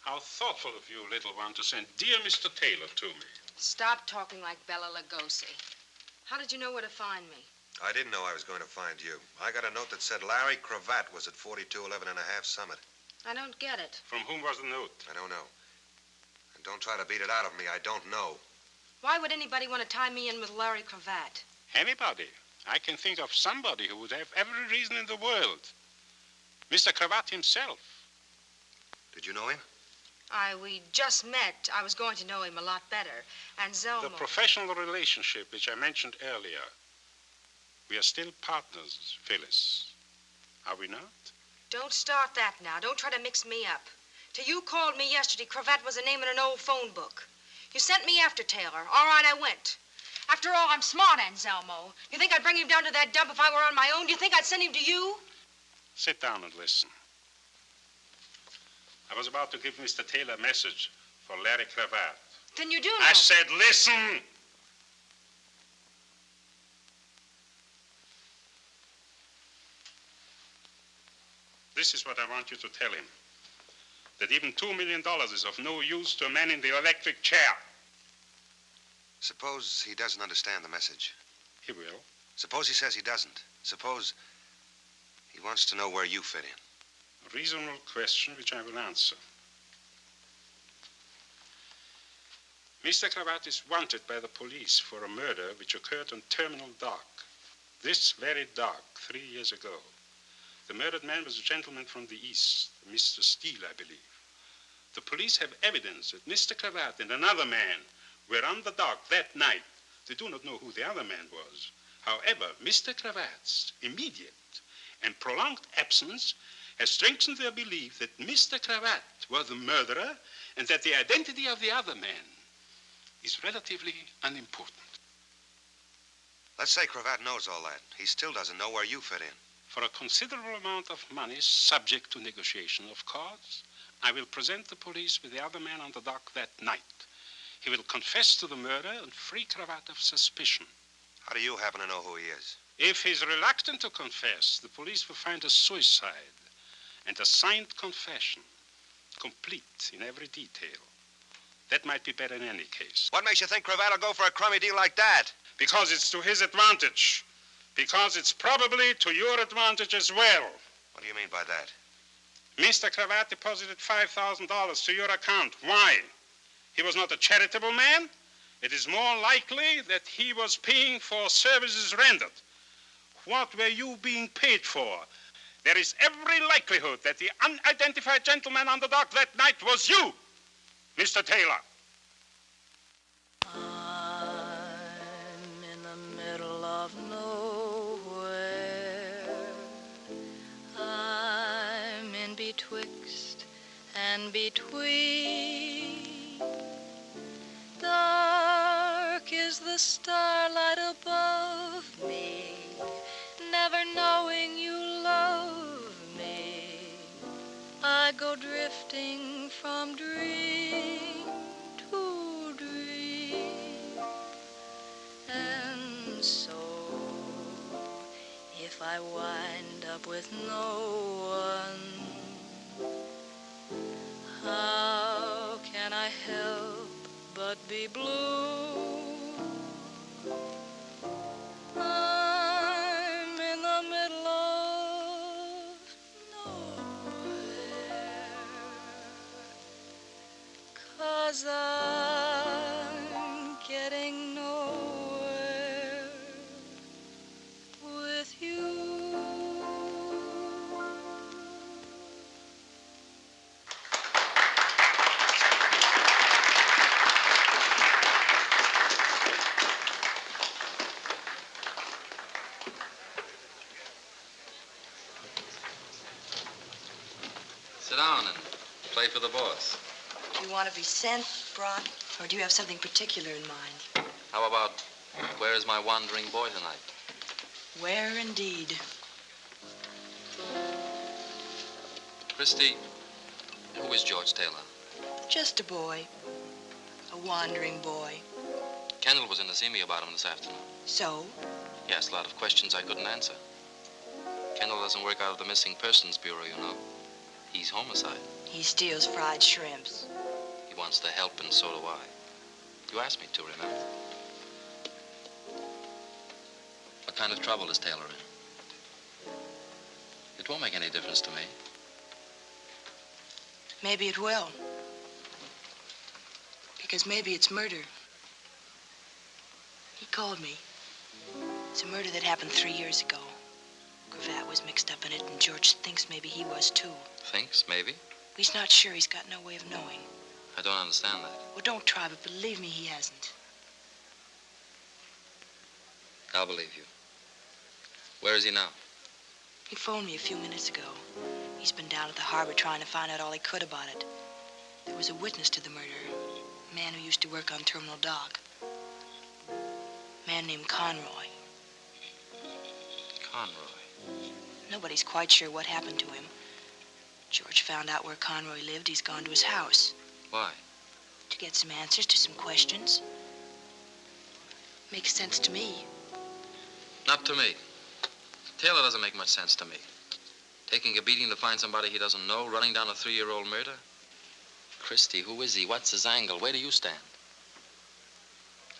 How thoughtful of you, little one, to send dear Mr. Taylor to me. Stop talking like Bela Lugosi. How did you know where to find me? I didn't know I was going to find you. I got a note that said Larry Cravat was at 4211 and a half Summit. I don't get it. From whom was the note? I don't know. And don't try to beat it out of me. I don't know. Why would anybody want to tie me in with Larry Cravat? Anybody. I can think of somebody who would have every reason in the world. Mr. Cravat himself. Did you know him? We just met. I was going to know him a lot better. Anselmo. The professional relationship which I mentioned earlier. We are still partners, Phyllis. Are we not? Don't start that now. Don't try to mix me up. Till you called me yesterday, Cravat was a name in an old phone book. You sent me after Taylor. All right, I went. After all, I'm smart, Anselmo. You think I'd bring him down to that dump if I were on my own? Do you think I'd send him to you? Sit down and listen. I was about to give Mr. Taylor a message for Larry Cravat. Then you do know. I said, listen! This is what I want you to tell him. That even $2 million is of no use to a man in the electric chair. Suppose he doesn't understand the message. He will. Suppose he says he doesn't. Suppose he wants to know where you fit in. A reasonable question which I will answer. Mr. Cravat is wanted by the police for a murder which occurred on Terminal Dock. This very dock, 3 years ago. The murdered man was a gentleman from the East, Mr. Steele, I believe. The police have evidence that Mr. Cravat and another man were on the dock that night. They do not know who the other man was. However, Mr. Cravat's immediate and prolonged absence has strengthened their belief that Mr. Cravat was the murderer and that the identity of the other man is relatively unimportant. Let's say Cravat knows all that. He still doesn't know where you fit in. For a considerable amount of money, subject to negotiation, of course, I will present the police with the other man on the dock that night. He will confess to the murder and free Cravat of suspicion. How do you happen to know who he is? If he's reluctant to confess, the police will find a suicide and a signed confession, complete in every detail. That might be better in any case. What makes you think Cravat will go for a crummy deal like that? Because it's to his advantage. Because it's probably to your advantage as well. What do you mean by that? Mr. Cravat deposited $5,000 to your account. Why? He was not a charitable man. It is more likely that he was paying for services rendered. What were you being paid for? There is every likelihood that the unidentified gentleman on the dock that night was you, Mr. Taylor. I'm in the middle of nowhere. I'm in betwixt and between. Dark is the starlight above me, never knowing you love me. I go drifting from dream to dream. And so, if I wind up with no one, how can I help but be blue? I'm in the middle of nowhere. 'cause I'm getting nowhere with you. Sit down and play for the boss. Do you want to be sent, brought, or do you have something particular in mind? How about, where is my wandering boy tonight? Where indeed? Christy, who is George Taylor? Just a boy. A wandering boy. Kendall was in to see me about him this afternoon. So? He asked a lot of questions I couldn't answer. Kendall doesn't work out of the Missing Persons Bureau, you know. He's homicide. He steals fried shrimps. He wants to help, and so do I. You asked me to, remember? What kind of trouble is Taylor in? It won't make any difference to me. Maybe it will. Because maybe it's murder. He called me. It's a murder that happened 3 years ago. Cravat was mixed up in it, and George thinks maybe he was too. Thinks, maybe? He's not sure. He's got no way of knowing. I don't understand that. Well, don't try, but believe me, he hasn't. I'll believe you. Where is he now? He phoned me a few minutes ago. He's been down at the harbor trying to find out all he could about it. There was a witness to the murder. A man who used to work on Terminal Dock. A man named Conroy. Conroy. Nobody's quite sure what happened to him. George found out where Conroy lived. He's gone to his house. Why? To get some answers to some questions. Makes sense to me. Not to me. Taylor doesn't make much sense to me. Taking a beating to find somebody he doesn't know, running down a 3-year-old murder. Christy, who is he? What's his angle? Where do you stand?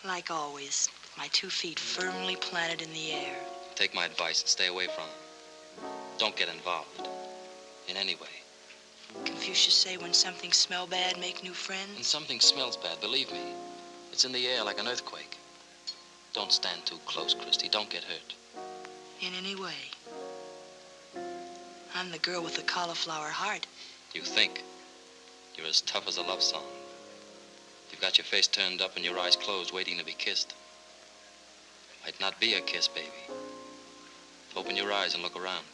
Like always, my 2 feet firmly planted in the air. Take my advice and stay away from him. Don't get involved. In any way. Confucius say when something smell bad, make new friends. When something smells bad, believe me, it's in the air like an earthquake. Don't stand too close, Christy. Don't get hurt. In any way. I'm the girl with the cauliflower heart. You think. You're as tough as a love song. You've got your face turned up and your eyes closed, waiting to be kissed. Might not be a kiss, baby. Open your eyes and look around.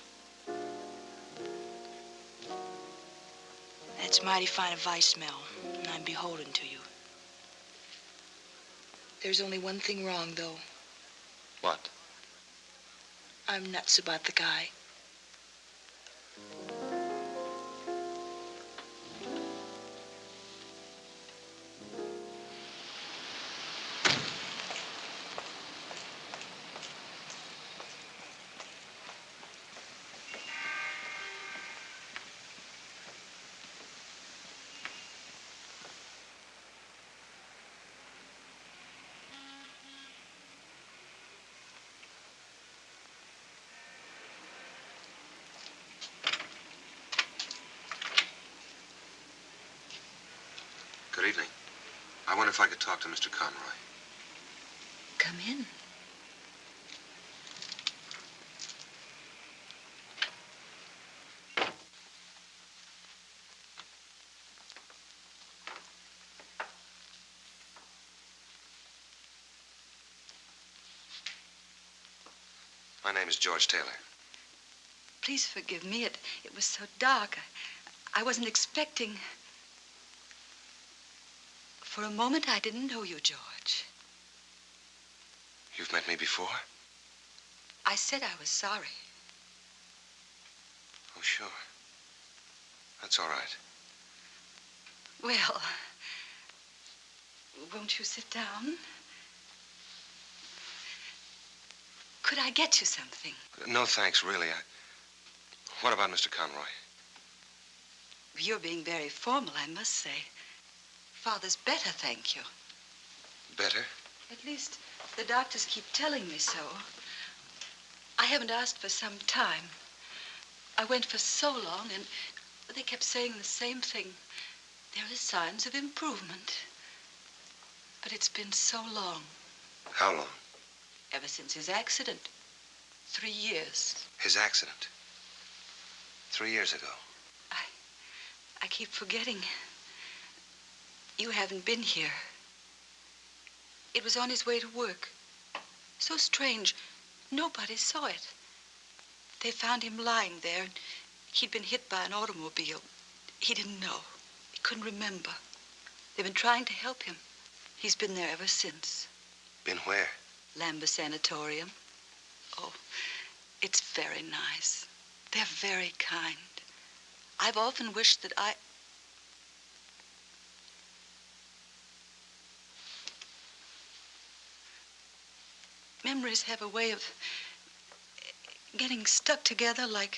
That's mighty fine advice, Mel, and I'm beholden to you. There's only one thing wrong, though. What? I'm nuts about the guy. Good evening. I wonder if I could talk to Mr. Conroy. Come in. My name is George Taylor. Please forgive me. It was so dark. I wasn't expecting... For a moment, I didn't know you, George. You've met me before? I said I was sorry. Oh, sure. That's all right. Well, won't you sit down? Could I get you something? No, thanks, really. What about Mr. Conroy? You're being very formal, I must say. Father's better, thank you. Better? At least the doctors keep telling me so. I haven't asked for some time. I went for so long, and they kept saying the same thing. There are signs of improvement. But it's been so long. How long? Ever since his accident. 3 years. His accident? 3 years ago. I keep forgetting. You haven't been here. It was on his way to work. So strange. Nobody saw it. They found him lying there, and he'd been hit by an automobile. He didn't know. He couldn't remember. They've been trying to help him. He's been there ever since. Been where? Lambeth Sanatorium. Oh, it's very nice. They're very kind. I've often wished that Memories have a way of getting stuck together like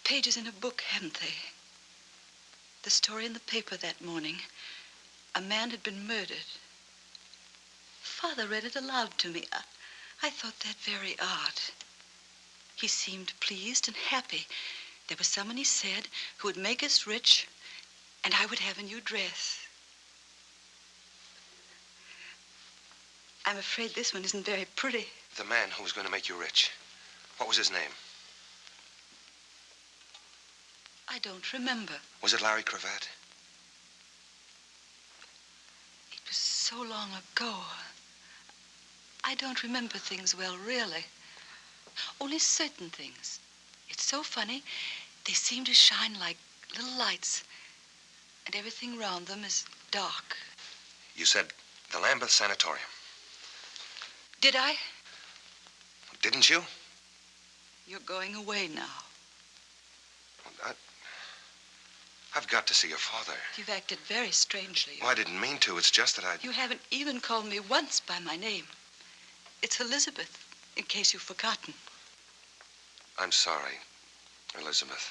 pages in a book, haven't they? The story in the paper that morning. A man had been murdered. Father read it aloud to me. I thought that very odd. He seemed pleased and happy. There was someone, he said, who would make us rich, and I would have a new dress. I'm afraid this one isn't very pretty. The man who was going to make you rich. What was his name? I don't remember. Was it Larry Cravat? It was so long ago. I don't remember things well, really. Only certain things. It's so funny. They seem to shine like little lights, and everything around them is dark. You said the Lambeth Sanatorium. Did I? Didn't you? You're going away now. I've got to see your father. You've acted very strangely. Well, I didn't mean to. It's just that I... You haven't even called me once by my name. It's Elizabeth, in case you've forgotten. I'm sorry, Elizabeth.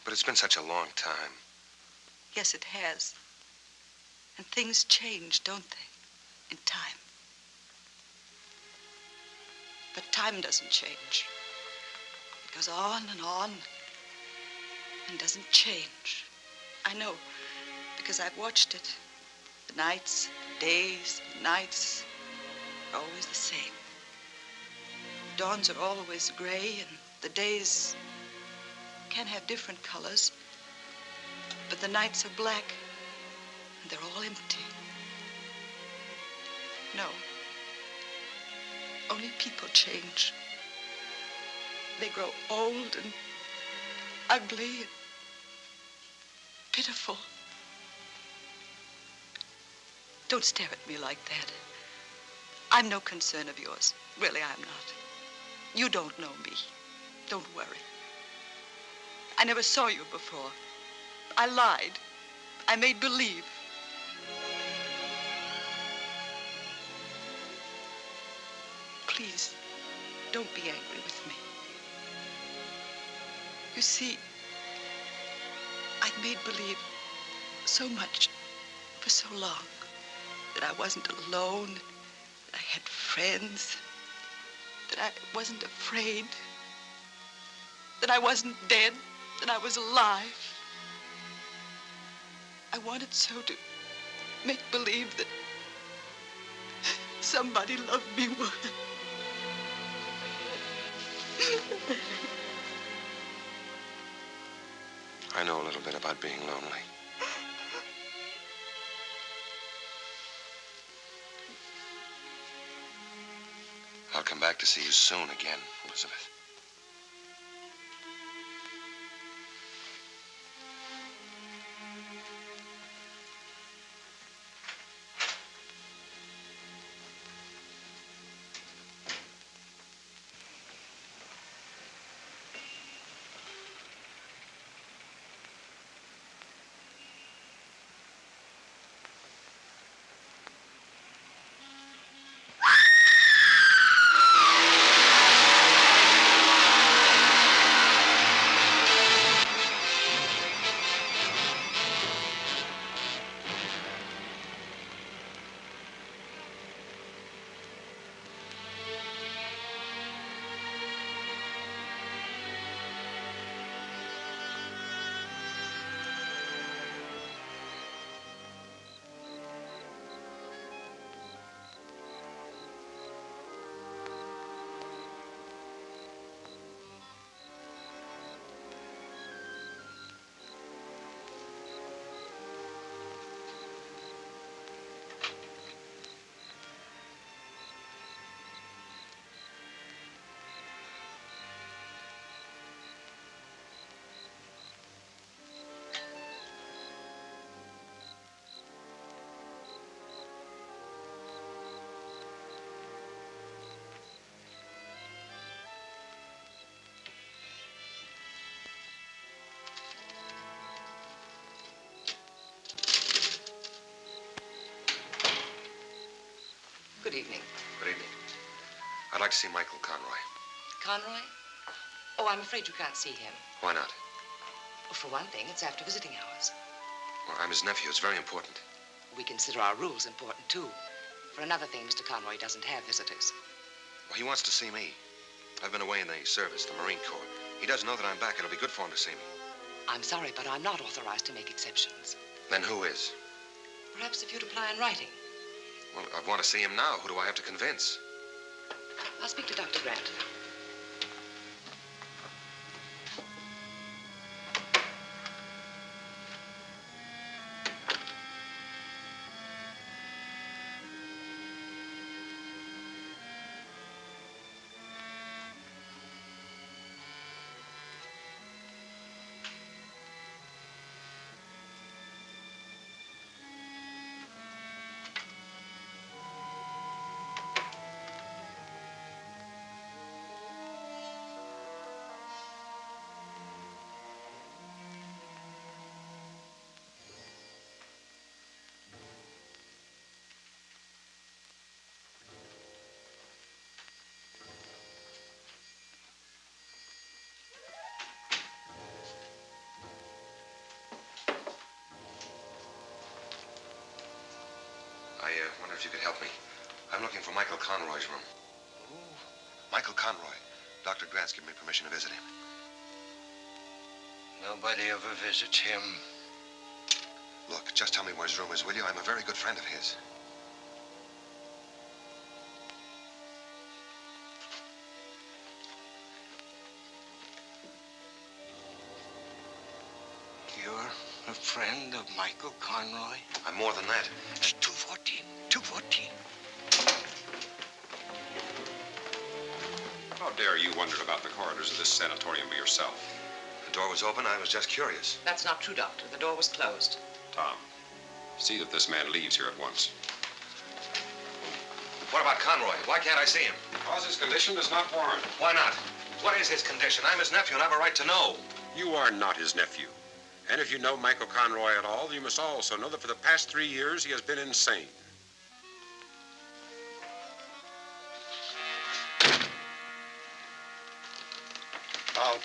But it's been such a long time. Yes, it has. And things change, don't they? In time. But time doesn't change. It goes on and doesn't change. I know, because I've watched it. The nights, days, nights are always the same. Dawns are always gray, and the days can have different colors. But the nights are black, and they're all empty. No. Only people change. They grow old and ugly and pitiful. Don't stare at me like that. I'm no concern of yours. Really, I'm not. You don't know me. Don't worry. I never saw you before. I lied. I made believe. Please, don't be angry with me. You see, I'd made believe so much for so long that I wasn't alone, that I had friends, that I wasn't afraid, that I wasn't dead, that I was alive. I wanted so to make believe that somebody loved me more. I know a little bit about being lonely. I'll come back to see you soon again, Elizabeth. Good evening. Good evening. I'd like to see Michael Conroy. Conroy? Oh, I'm afraid you can't see him. Why not? Well, for one thing, it's after visiting hours. Well, I'm his nephew. It's very important. We consider our rules important, too. For another thing, Mr. Conroy doesn't have visitors. Well, he wants to see me. I've been away in the service, the Marine Corps. He doesn't know that I'm back. It'll be good for him to see me. I'm sorry, but I'm not authorized to make exceptions. Then who is? Perhaps if you'd apply in writing. Well, I want to see him now. Who do I have to convince? I'll speak to Dr. Grant. I wonder if you could help me. I'm looking for Michael Conroy's room. Michael Conroy. Dr. Grant's given me permission to visit him. Nobody ever visits him. Look, just tell me where his room is, will you? I'm a very good friend of his. You're a friend of Michael Conroy? I'm more than that. It's 214. 214. How dare you wander about the corridors of this sanatorium by yourself? The door was open. I was just curious. That's not true, Doctor. The door was closed. Tom, see that this man leaves here at once. What about Conroy? Why can't I see him? Because his condition does not warrant. Why not? What is his condition? I'm his nephew and I have a right to know. You are not his nephew. And if you know Michael Conroy at all, you must also know that for the past 3 years he has been insane. Out.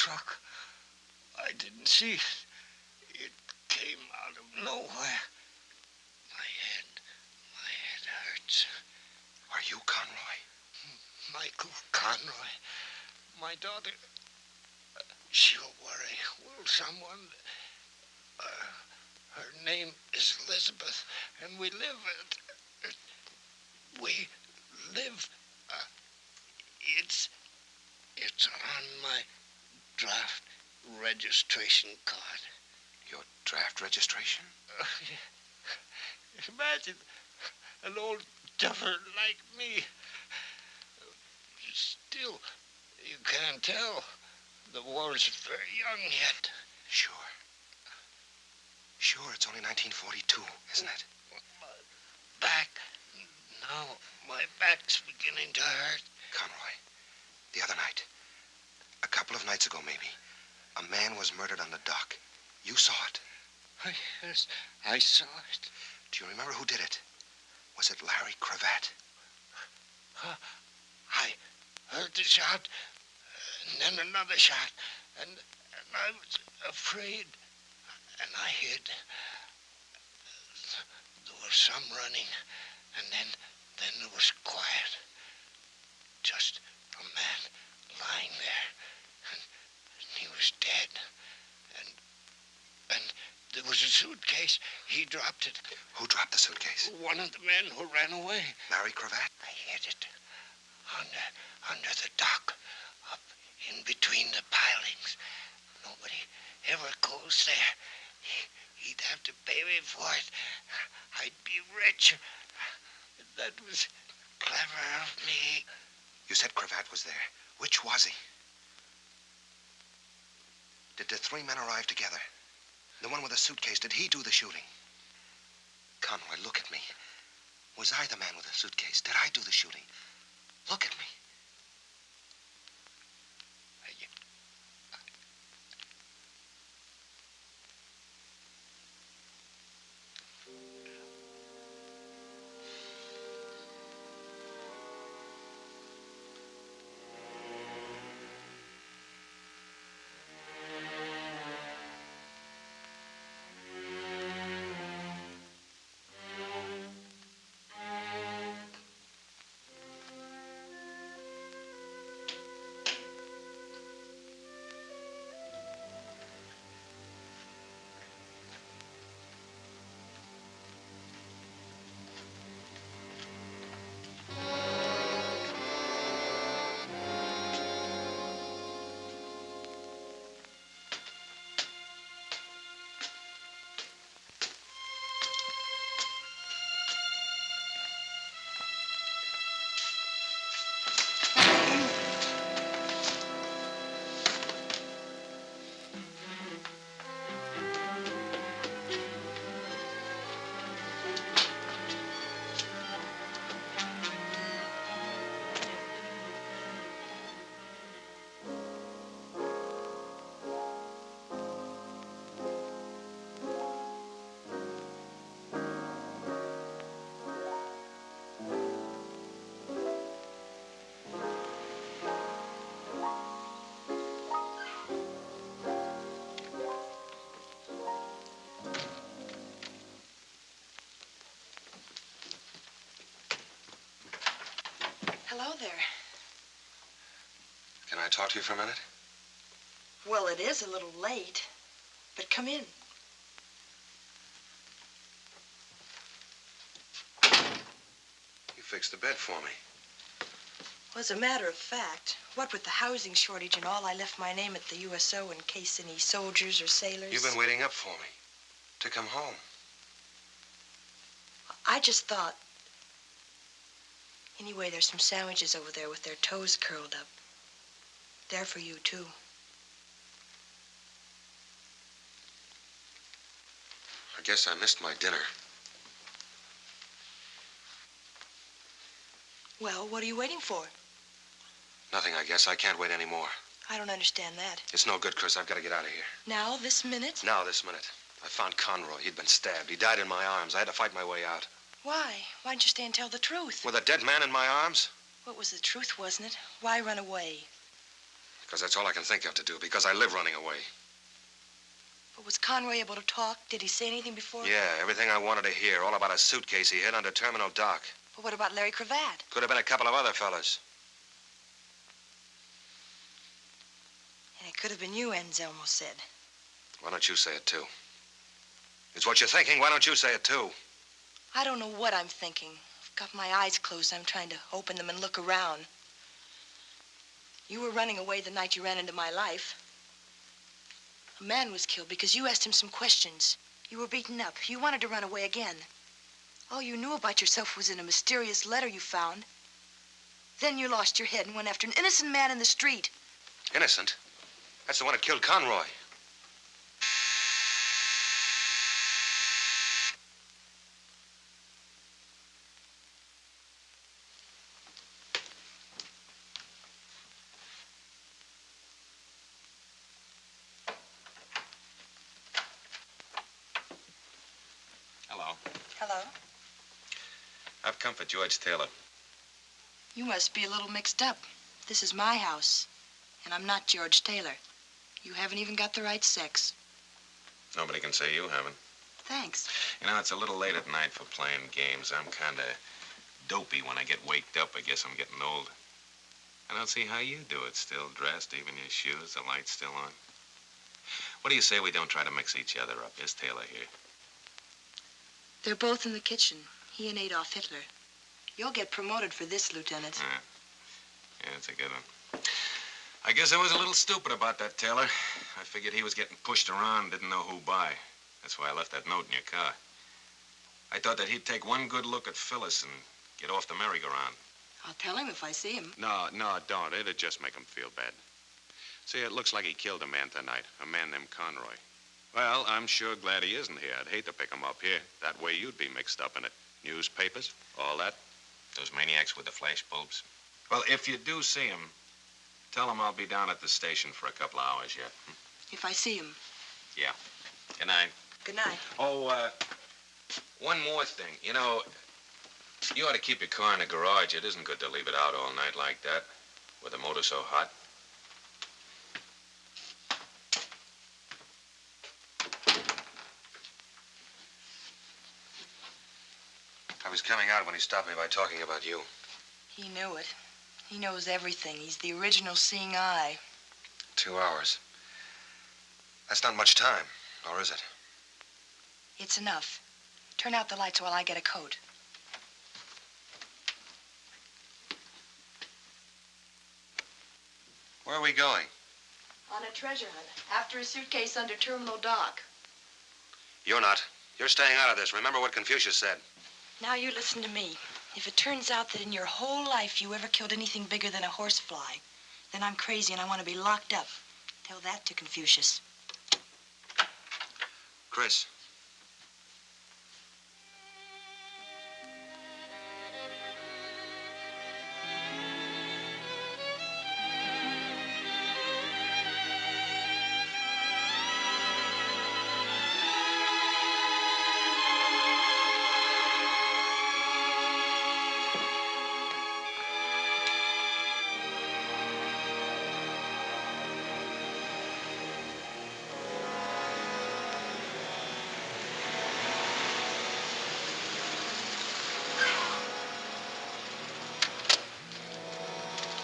truck. I didn't see it. It came out of nowhere. My head hurts. Are you Conroy? Michael Conroy. My daughter, she'll worry. Will someone? Her name is Elizabeth, and we live it's on my draft registration card. Your draft registration? Imagine an old duffer like me. Still, you can't tell. The war's very young yet. Sure. Sure, it's only 1942, isn't it? Back. Now, my back's beginning to hurt. Conroy, the other night, a couple of nights ago maybe, a man was murdered on the dock. You saw it. Yes, I saw it. Do you remember who did it? Was it Larry Cravat? I heard the shot, and then another shot, and I was afraid, and I hid. There was some running, and then there was quiet. Just a man lying there, and he was dead. And there was a suitcase. He dropped it. Who dropped the suitcase? One of the men who ran away. Larry Cravat? I hid it under the dock, up in between the pilings. Nobody ever goes there. He'd have to pay me for it. I'd be rich. That was clever of me. You said Cravat was there. Which was he? Did the three men arrive together? The one with the suitcase, did he do the shooting? Conroy, look at me. Was I the man with the suitcase? Did I do the shooting? Look at me. Hello there. Can I talk to you for a minute? Well, it is a little late, but come in. You fixed the bed for me. Well, as a matter of fact, what with the housing shortage and all, I left my name at the USO in case any soldiers or sailors... You've been waiting up for me to come home. I just thought... Anyway, there's some sandwiches over there with their toes curled up. They're for you, too. I guess I missed my dinner. Well, what are you waiting for? Nothing, I guess. I can't wait anymore. I don't understand that. It's no good, Chris. I've got to get out of here. Now, this minute? Now, this minute. I found Conroy. He'd been stabbed. He died in my arms. I had to fight my way out. Why? Why didn't you stay and tell the truth? With a dead man in my arms? What was the truth, wasn't it? Why run away? Because that's all I can think of to do, because I live running away. But was Conroy able to talk? Did he say anything before? Yeah, everything I wanted to hear, all about a suitcase he hid under Terminal Dock. But what about Larry Cravat? Could have been a couple of other fellas. And it could have been you, Anselmo said. Why don't you say it, too? It's what you're thinking. Why don't you say it, too? I don't know what I'm thinking. I've got my eyes closed. I'm trying to open them and look around. You were running away the night you ran into my life. A man was killed because you asked him some questions. You were beaten up. You wanted to run away again. All you knew about yourself was in a mysterious letter you found. Then you lost your head and went after an innocent man in the street. Innocent? That's the one who killed Conroy. Hello. Hello. I've come for George Taylor. You must be a little mixed up. This is my house, and I'm not George Taylor. You haven't even got the right sex. Nobody can say you haven't. Thanks. You know, it's a little late at night for playing games. I'm kind of dopey when I get waked up. I guess I'm getting old. I don't see how you do it. Still dressed, even your shoes, the light's still on. What do you say we don't try to mix each other up? Here's Taylor here. They're both in the kitchen, he and Adolf Hitler. You'll get promoted for this, Lieutenant. Yeah, it's a good one. I guess I was a little stupid about that, Taylor. I figured he was getting pushed around, didn't know who by. That's why I left that note in your car. I thought that he'd take one good look at Phyllis and get off the merry-go-round. I'll tell him if I see him. No, don't. It'd just make him feel bad. See, it looks like he killed a man tonight, a man named Conroy. Well, I'm sure glad he isn't here. I'd hate to pick him up here. That way you'd be mixed up in it. Newspapers, all that. Those maniacs with the flash bulbs. Well, if you do see him, tell him I'll be down at the station for a couple of hours yet. If I see him. Yeah. Good night. Good night. Oh, one more thing. You know, you ought to keep your car in the garage. It isn't good to leave it out all night like that, with the motor so hot. I was coming out when he stopped me by talking about you. He knew it. He knows everything. He's the original seeing eye. 2 hours. That's not much time, or is it? It's enough. Turn out the lights while I get a coat. Where are we going? On a treasure hunt. After a suitcase under Terminal Dock. You're not. You're staying out of this. Remember what Confucius said. Now you listen to me. If it turns out that in your whole life you ever killed anything bigger than a horsefly, then I'm crazy and I want to be locked up. Tell that to Confucius. Chris.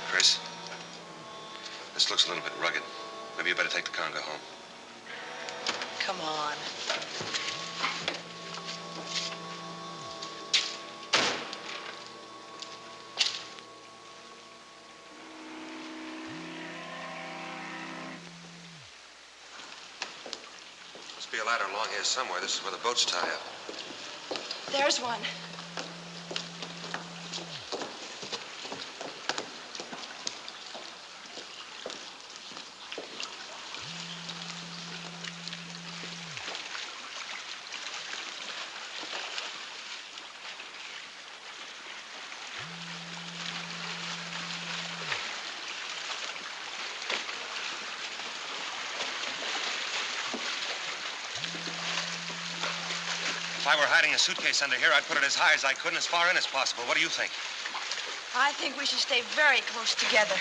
Chris, this looks a little bit rugged. Maybe you better take the car and go home. Come on. Must be a ladder along here somewhere. This is where the boats tie up. There's one. If I were hiding a suitcase under here, I'd put it as high as I could and as far in as possible. What do you think? I think we should stay very close together.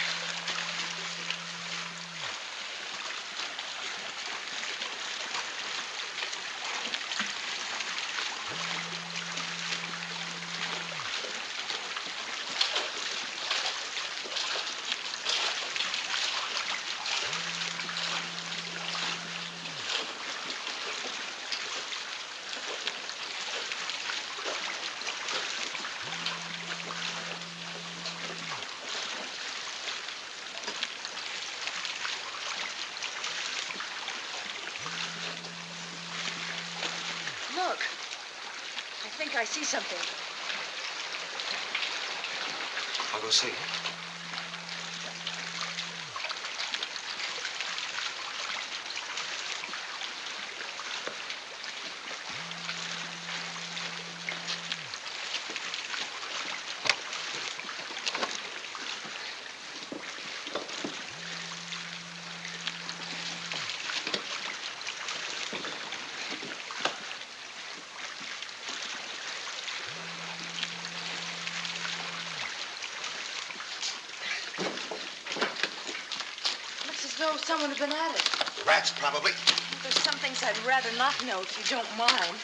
I see something. I'll go see. Though someone had been at it. Rats, probably. There's some things I'd rather not know if you don't mind.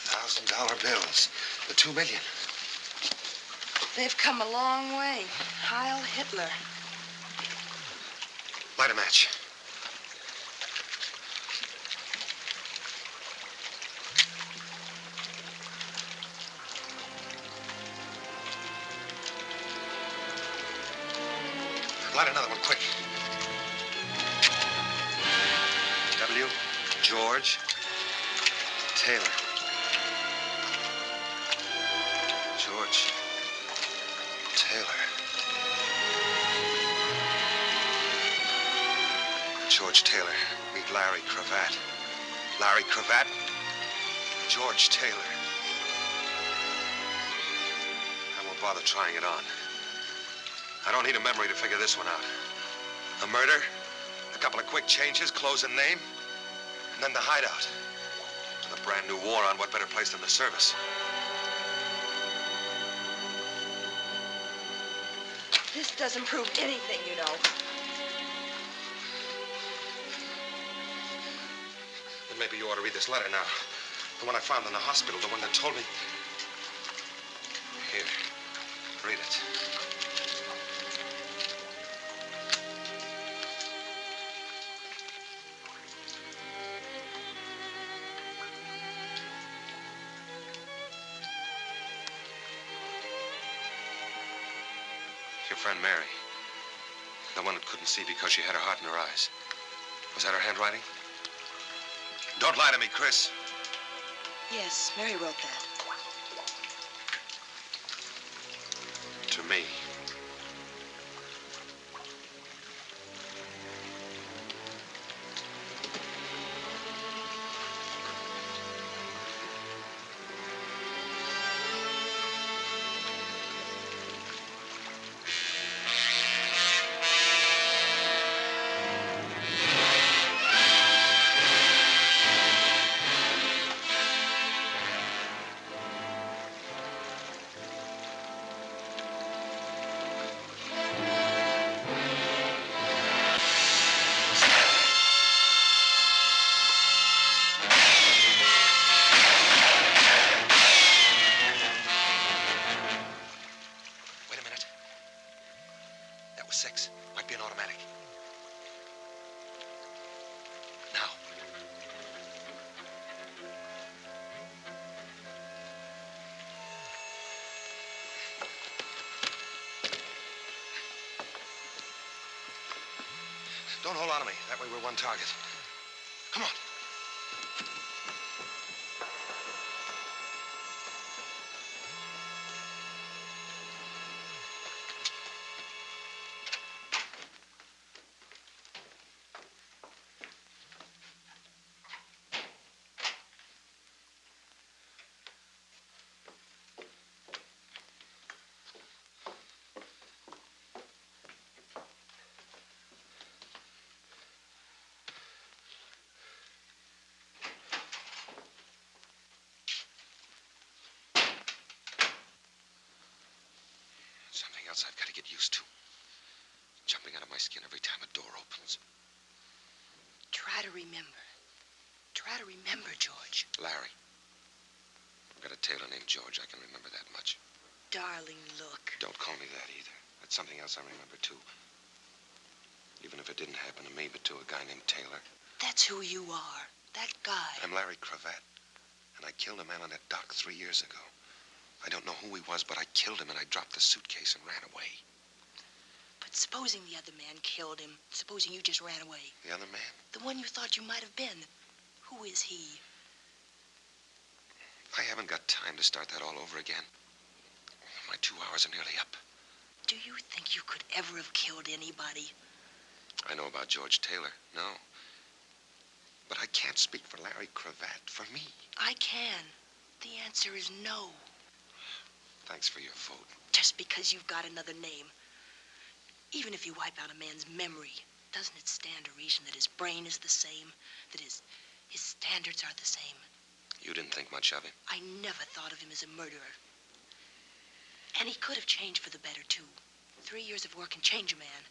$1,000 bills. The 2 million. They've come a long way. Heil Hitler. Light a match. Light another one, quick. W. George Taylor. George Taylor. George Taylor. Meet Larry Cravat. Larry Cravat. George Taylor. I won't bother trying it on. I don't need a memory to figure this one out. A murder, a couple of quick changes, clothes and name, and then the hideout. With a brand new war on, what better place than the service? This doesn't prove anything, you know. Then maybe you ought to read this letter now. The one I found in the hospital, the one that told me... Here, read it. Your friend Mary. The one that couldn't see because she had her heart in her eyes. Was that her handwriting? Don't lie to me, Chris. Yes, Mary wrote that. To me. Don't hold on to me. That way we're one target. Come on. Something else I've got to get used to. Jumping out of my skin every time a door opens. Try to remember. Try to remember, George. Larry. I've got a tailor named George. I can remember that much. Darling, look. Don't call me that either. That's something else I remember, too. Even if it didn't happen to me, but to a guy named Taylor. That's who you are. That guy. I'm Larry Cravat. And I killed a man on that dock 3 years ago. I don't know who he was, but I killed him and I dropped the suitcase and ran away. But Supposing the other man killed him. Supposing you just ran away. The other man? The one you thought you might have been. Who is he? I haven't got time to start that all over again. My 2 hours are nearly up. Do you think you could ever have killed anybody? I know about George Taylor, no. But I can't speak for Larry Cravat, for me. I can. The answer is no. Thanks for your vote. Just because you've got another name. Even if you wipe out a man's memory, doesn't it stand to reason that his brain is the same? That his standards are the same? You didn't think much of him? I never thought of him as a murderer. And he could have changed for the better, too. 3 years of work can change a man.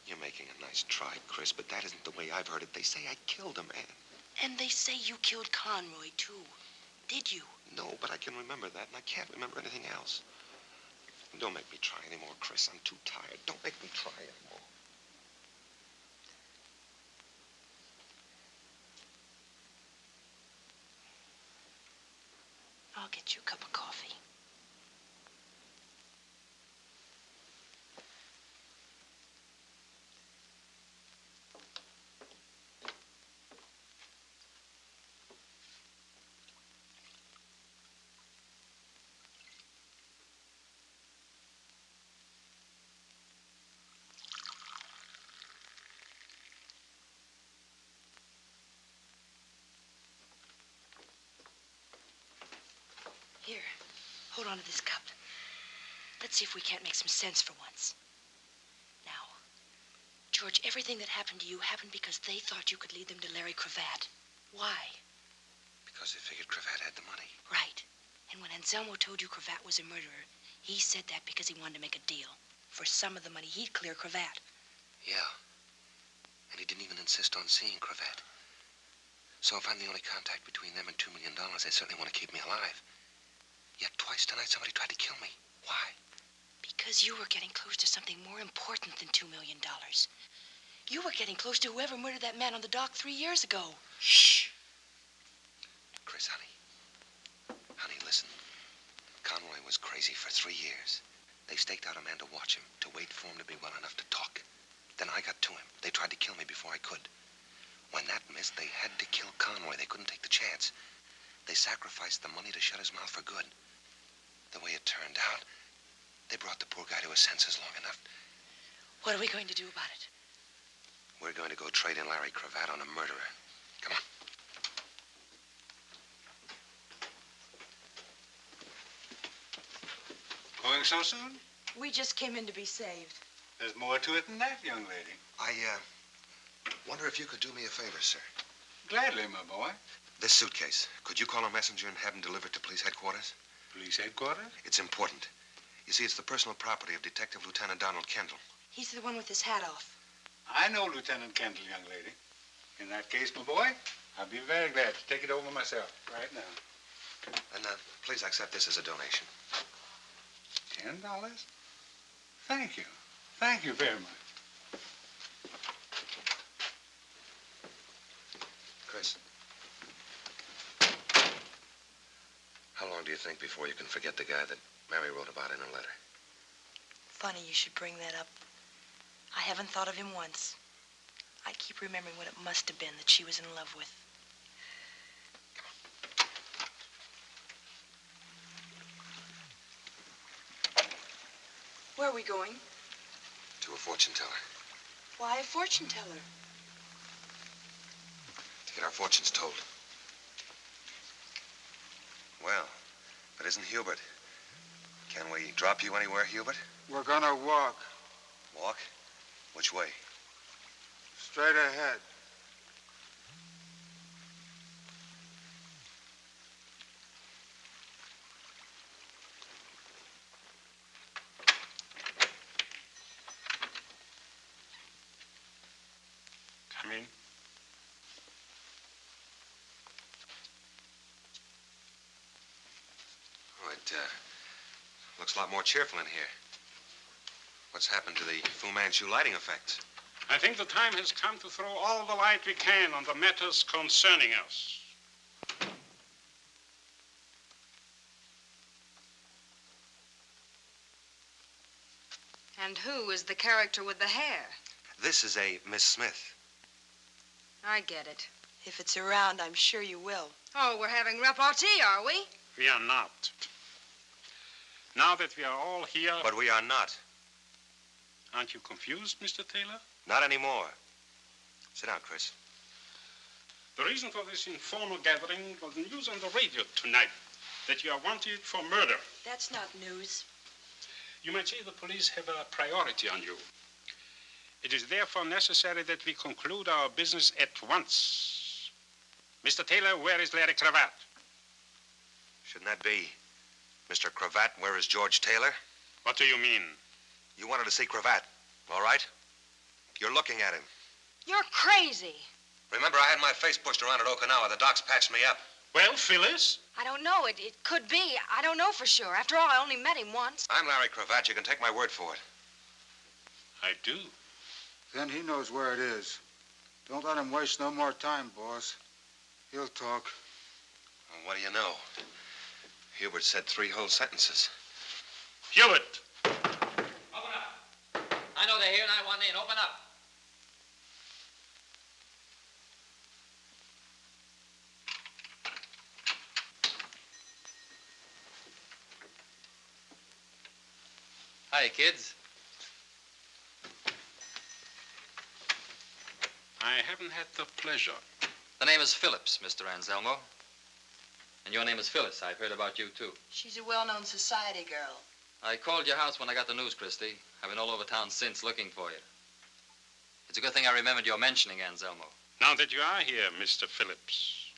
You're making a nice try, Chris, but that isn't the way I've heard it. They say I killed a man. And they say you killed Conroy, too. Did you? No, but I can remember that, and I can't remember anything else. Don't make me try anymore, Chris. I'm too tired. Don't make me try anymore. I'll get you a cup of coffee. Here, hold on to this cup. Let's see if we can't make some sense for once. Now, George, everything that happened to you happened because they thought you could lead them to Larry Cravat. Why? Because they figured Cravat had the money. Right. And when Anselmo told you Cravat was a murderer, he said that because he wanted to make a deal. For some of the money, he'd clear Cravat. Yeah. And he didn't even insist on seeing Cravat. So if I'm the only contact between them and $2 million, they certainly want to keep me alive. Yet twice tonight somebody tried to kill me. Why? Because you were getting close to something more important than $2 million. You were getting close to whoever murdered that man on the dock 3 years ago. Shh. Chris, honey. Honey, listen. Conroy was crazy for 3 years. They staked out a man to watch him, to wait for him to be well enough to talk. Then I got to him. They tried to kill me before I could. When that missed, they had to kill Conroy. They couldn't take the chance. They sacrificed the money to shut his mouth for good. The way it turned out, they brought the poor guy to his senses long enough. What are we going to do about it? We're going to go trade in Larry Cravat on a murderer. Come on. Going so soon? We just came in to be saved. There's more to it than that, young lady. I wonder if you could do me a favor, sir. Gladly, my boy. This suitcase, could you call a messenger and have him delivered to police headquarters? Police headquarters? It's important. You see, it's the personal property of Detective Lieutenant Donald Kendall. He's the one with his hat off. I know Lieutenant Kendall, young lady. In that case, my boy, I'll be very glad to take it over myself right now. And please accept this as a donation. $10? Thank you. Thank you very much. Chris. How long do you think before you can forget the guy that Mary wrote about in her letter? Funny you should bring that up. I haven't thought of him once. I keep remembering what it must have been that she was in love with. Where are we going? To a fortune teller. Why a fortune teller? To get our fortunes told. Well, if it isn't Hubert. Can we drop you anywhere, Hubert? We're gonna walk. Walk? Which way? Straight ahead. Come in. Oh, it looks a lot more cheerful in here. What's happened to the Fu Manchu lighting effects? I think the time has come to throw all the light we can on the matters concerning us. And who is the character with the hair? This is a Miss Smith. I get it. If it's around, I'm sure you will. Oh, we're having repartee, are we? We are not. Now that we are all here... But we are not. Aren't you confused, Mr. Taylor? Not anymore. Sit down, Chris. The reason for this informal gathering was news on the radio tonight that you are wanted for murder. That's not news. You might say the police have a priority on you. It is therefore necessary that we conclude our business at once. Mr. Taylor, where is Larry Cravat? Shouldn't that be Mr. Cravat? Where is George Taylor? What do you mean? You wanted to see Cravat, all right? You're looking at him. You're crazy. Remember, I had my face pushed around at Okinawa. The docs patched me up. Well, Phyllis? I don't know. It could be. I don't know for sure. After all, I only met him once. I'm Larry Cravat. You can take my word for it. I do. Then he knows where it is. Don't let him waste no more time, boss. He'll talk. Well, what do you know? Hubert said 3 whole sentences. Hubert! Open up. I know they're here and I want in. Open up. Hi, kids. I haven't had the pleasure. The name is Phillips, Mr. Anselmo. And your name is Phyllis. I've heard about you, too. She's a well-known society girl. I called your house when I got the news, Christy. I've been all over town since looking for you. It's a good thing I remembered your mentioning, Anselmo. Now that you are here, Mr. Phillips,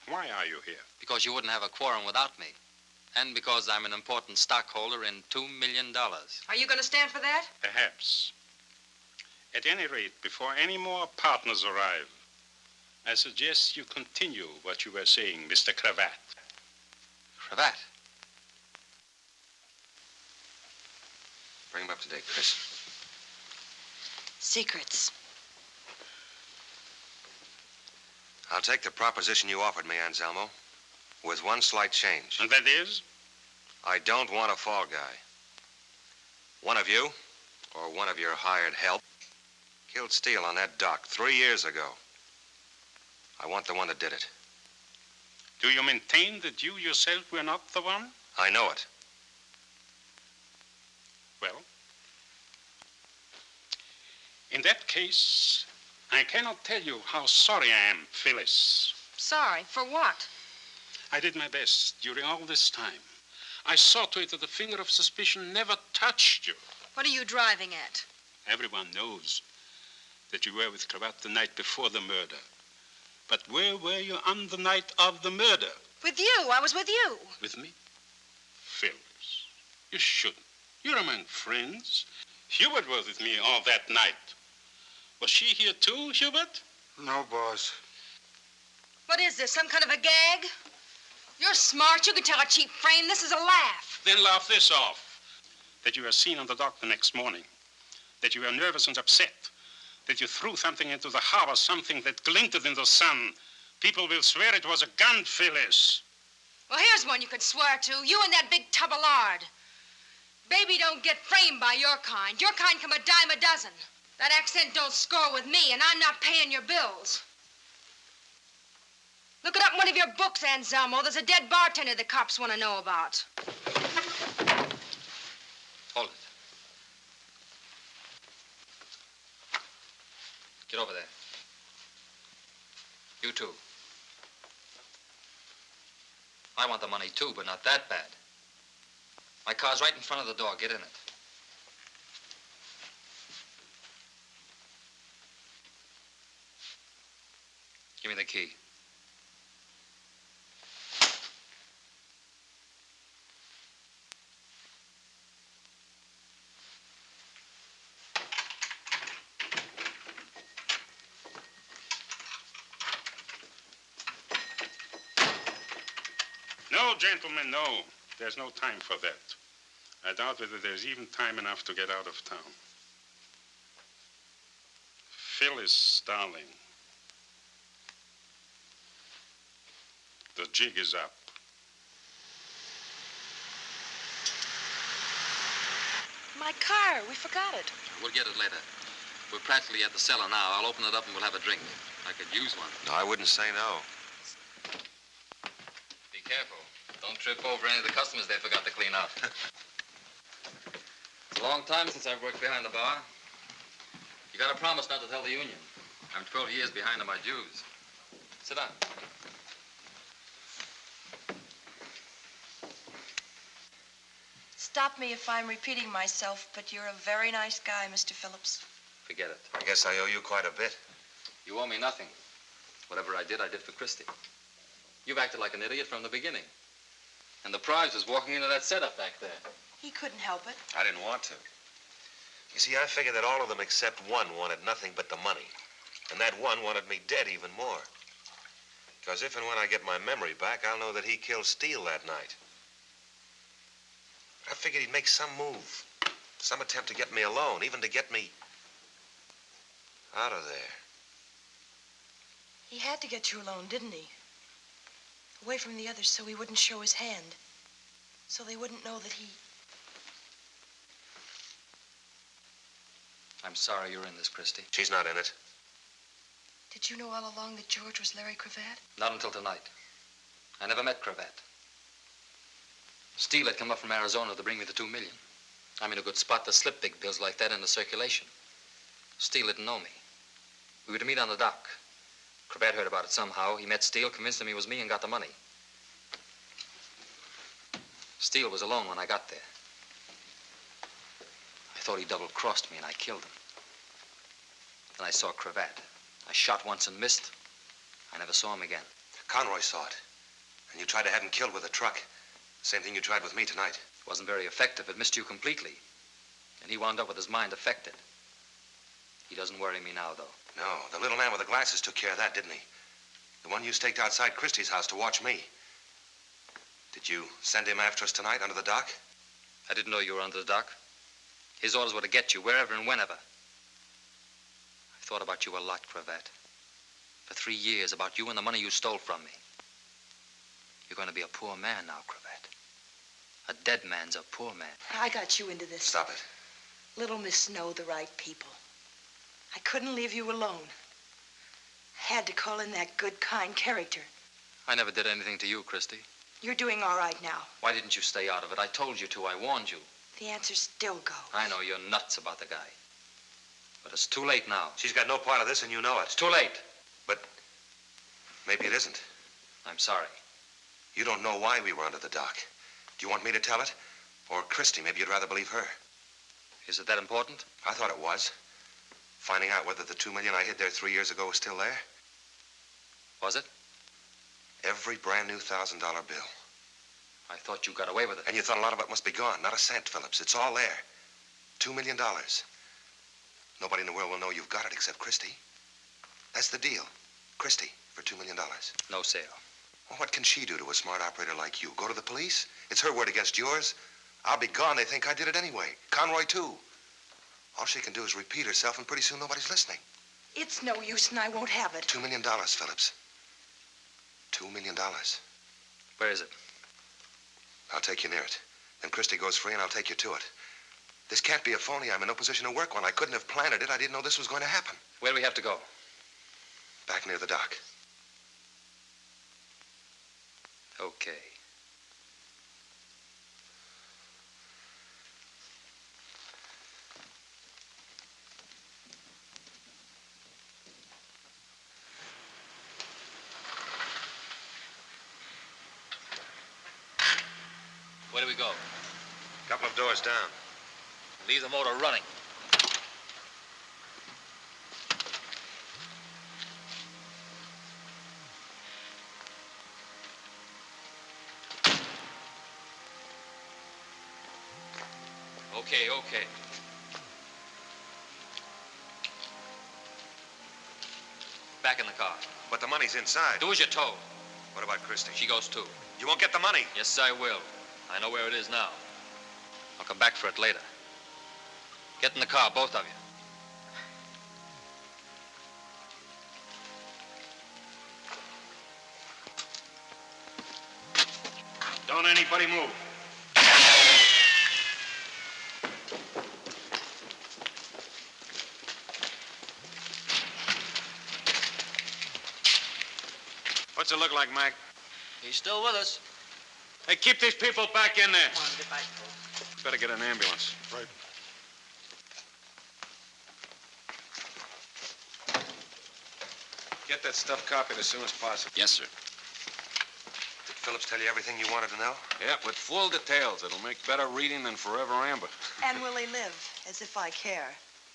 why are you here? Because you wouldn't have a quorum without me. And because I'm an important stockholder in $2 million. Are you going to stand for that? Perhaps. At any rate, before any more partners arrive, I suggest you continue what you were saying, Mr. Cravat. Cravat? Bring him up to date, Chris. Secrets. I'll take the proposition you offered me, Anselmo, with one slight change. And that is? I don't want a fall guy. One of you, or one of your hired help, killed Steele on that dock 3 years ago. I want the one that did it. Do you maintain that you yourself were not the one? I know it. Well, in that case, I cannot tell you how sorry I am, Phyllis. Sorry, for what? I did my best during all this time. I saw to it that the finger of suspicion never touched you. What are you driving at? Everyone knows that you were with Cravat the night before the murder. But where were you on the night of the murder? With you. I was with you. With me? Phyllis, you shouldn't. You're among friends. Hubert was with me all that night. Was she here too, Hubert? No, boss. What is this, some kind of a gag? You're smart. You can tell a cheap frame. This is a laugh. Then laugh this off. That you were seen on the dock the next morning. That you were nervous and upset. That you threw something into the harbor, something that glinted in the sun. People will swear it was a gun, Phyllis. Well, here's one you could swear to. You and that big tub of lard. Baby don't get framed by your kind. Your kind come a dime a dozen. That accent don't score with me, and I'm not paying your bills. Look it up in one of your books, Anselmo. There's a dead bartender the cops want to know about. Hold it. Get over there. You too. I want the money too, but not that bad. My car's right in front of the door. Get in it. Give me the key. No, gentlemen, no. There's no time for that. I doubt whether there's even time enough to get out of town. Phyllis, darling. The jig is up. My car. We forgot it. We'll get it later. We're practically at the cellar now. I'll open it up and we'll have a drink. I could use one. No, I wouldn't say no. Be careful. Don't trip over any of the customers they forgot to clean out. It's a long time since I've worked behind the bar. You gotta promise not to tell the union. I'm 12 years behind on my dues. Sit down. Stop me if I'm repeating myself, but you're a very nice guy, Mr. Phillips. Forget it. I guess I owe you quite a bit. You owe me nothing. Whatever I did for Christie. You've acted like an idiot from the beginning. And the prize was walking into that setup back there. He couldn't help it. I didn't want to. You see, I figured that all of them except one wanted nothing but the money. And that one wanted me dead even more. Because if and when I get my memory back, I'll know that he killed Steele that night. I figured he'd make some move. Some attempt to get me alone, even to get me out of there. He had to get you alone, didn't he? Away from the others so he wouldn't show his hand. So they wouldn't know that he... I'm sorry you're in this, Christie. She's not in it. Did you know all along that George was Larry Cravat? Not until tonight. I never met Cravat. Steele had come up from Arizona to bring me the $2 million. I'm in a good spot to slip big bills like that into circulation. Steele didn't know me. We were to meet on the dock. Cravat heard about it somehow. He met Steele, convinced him it was me, and got the money. Steele was alone when I got there. I thought he double-crossed me, and I killed him. Then I saw Cravat. I shot once and missed. I never saw him again. Conroy saw it. And you tried to have him killed with a truck. Same thing you tried with me tonight. It wasn't very effective. It missed you completely. And he wound up with his mind affected. He doesn't worry me now, though. No, the little man with the glasses took care of that, didn't he? The one you staked outside Christie's house to watch me. Did you send him after us tonight under the dock? I didn't know you were under the dock. His orders were to get you wherever and whenever. I've thought about you a lot, Cravat. For 3 years, about you and the money you stole from me. You're going to be a poor man now, Cravat. A dead man's a poor man. I got you into this. Stop it. Little Miss know the right people. I couldn't leave you alone. I had to call in that good, kind character. I never did anything to you, Christie. You're doing all right now. Why didn't you stay out of it? I told you to. I warned you. The answer still goes. I know you're nuts about the guy. But it's too late now. She's got no part of this, and you know it. It's too late. But maybe it isn't. I'm sorry. You don't know why we were under the dock. Do you want me to tell it? Or Christie, maybe you'd rather believe her. Is it that important? I thought it was. Finding out whether the $2 million I hid there 3 years ago was still there. Was it? Every brand new $1,000 bill. I thought you got away with it. And you thought a lot of it must be gone. Not a cent, Phillips. It's all there. $2 million. Nobody in the world will know you've got it except Christie. That's the deal. Christie for $2 million. No sale. Well, what can she do to a smart operator like you? Go to the police? It's her word against yours. I'll be gone. They think I did it anyway. Conroy, too. All she can do is repeat herself, and pretty soon nobody's listening. It's no use, and I won't have it. $2 million, Phillips. $2 million. Where is it? I'll take you near it. Then Christie goes free, and I'll take you to it. This can't be a phony. I'm in no position to work one. I couldn't have planned it. I didn't know this was going to happen. Where do we have to go? Back near the dock. Okay. Where do we go? Couple of doors down. Leave the motor running. Okay. Back in the car. But the money's inside. Do as you're told. What about Christie? She goes too. You won't get the money. Yes, I will. I know where it is now. I'll come back for it later. Get in the car, both of you. Don't anybody move. What's it look like, Mac? He's still with us. Hey, keep these people back in there. Come on, get back, folks. Better get an ambulance. Right. Get that stuff copied as soon as possible. Yes, sir. Did Phillips tell you everything you wanted to know? Yeah, with full details. It'll make better reading than Forever Amber. And will he live? As if I care.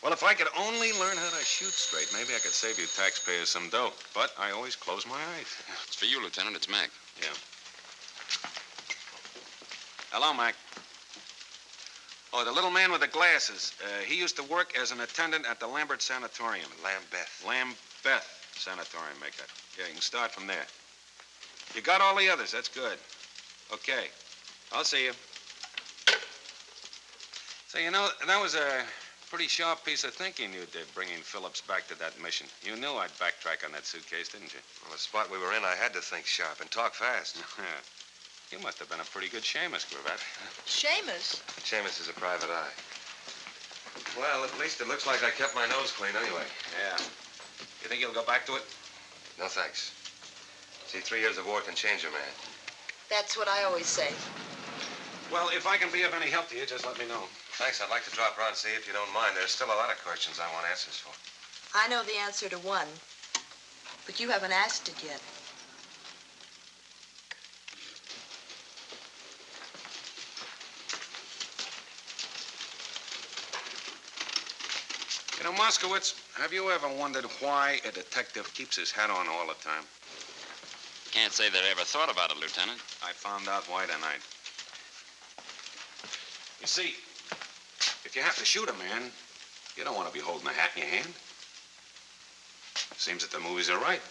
Well, if I could only learn how to shoot straight, maybe I could save you taxpayers some dough. But I always close my eyes. It's for you, Lieutenant. It's Mac. Yeah. Hello, Mac. Oh, the little man with the glasses. He used to work as an attendant at the Lambert Sanatorium. Lambeth Sanatorium, make that. Yeah, you can start from there. You got all the others. That's good. Okay. I'll see you. So, you know, that was a pretty sharp piece of thinking you did, bringing Phillips back to that mission. You knew I'd backtrack on that suitcase, didn't you? Well, the spot we were in, I had to think sharp and talk fast. You must have been a pretty good Seamus, Cravat. Seamus? Seamus is a private eye. Well, at least it looks like I kept my nose clean anyway. Yeah. You think you'll go back to it? No, thanks. See, 3 years of war can change a man. That's what I always say. Well, if I can be of any help to you, just let me know. Thanks. I'd like to drop around and see if you don't mind. There's still a lot of questions I want answers for. I know the answer to one, but you haven't asked it yet. You know, Moskowitz, have you ever wondered why a detective keeps his hat on all the time? Can't say that I ever thought about it, Lieutenant. I found out why tonight. You see, if you have to shoot a man, you don't want to be holding a hat in your hand. Seems that the movies are right.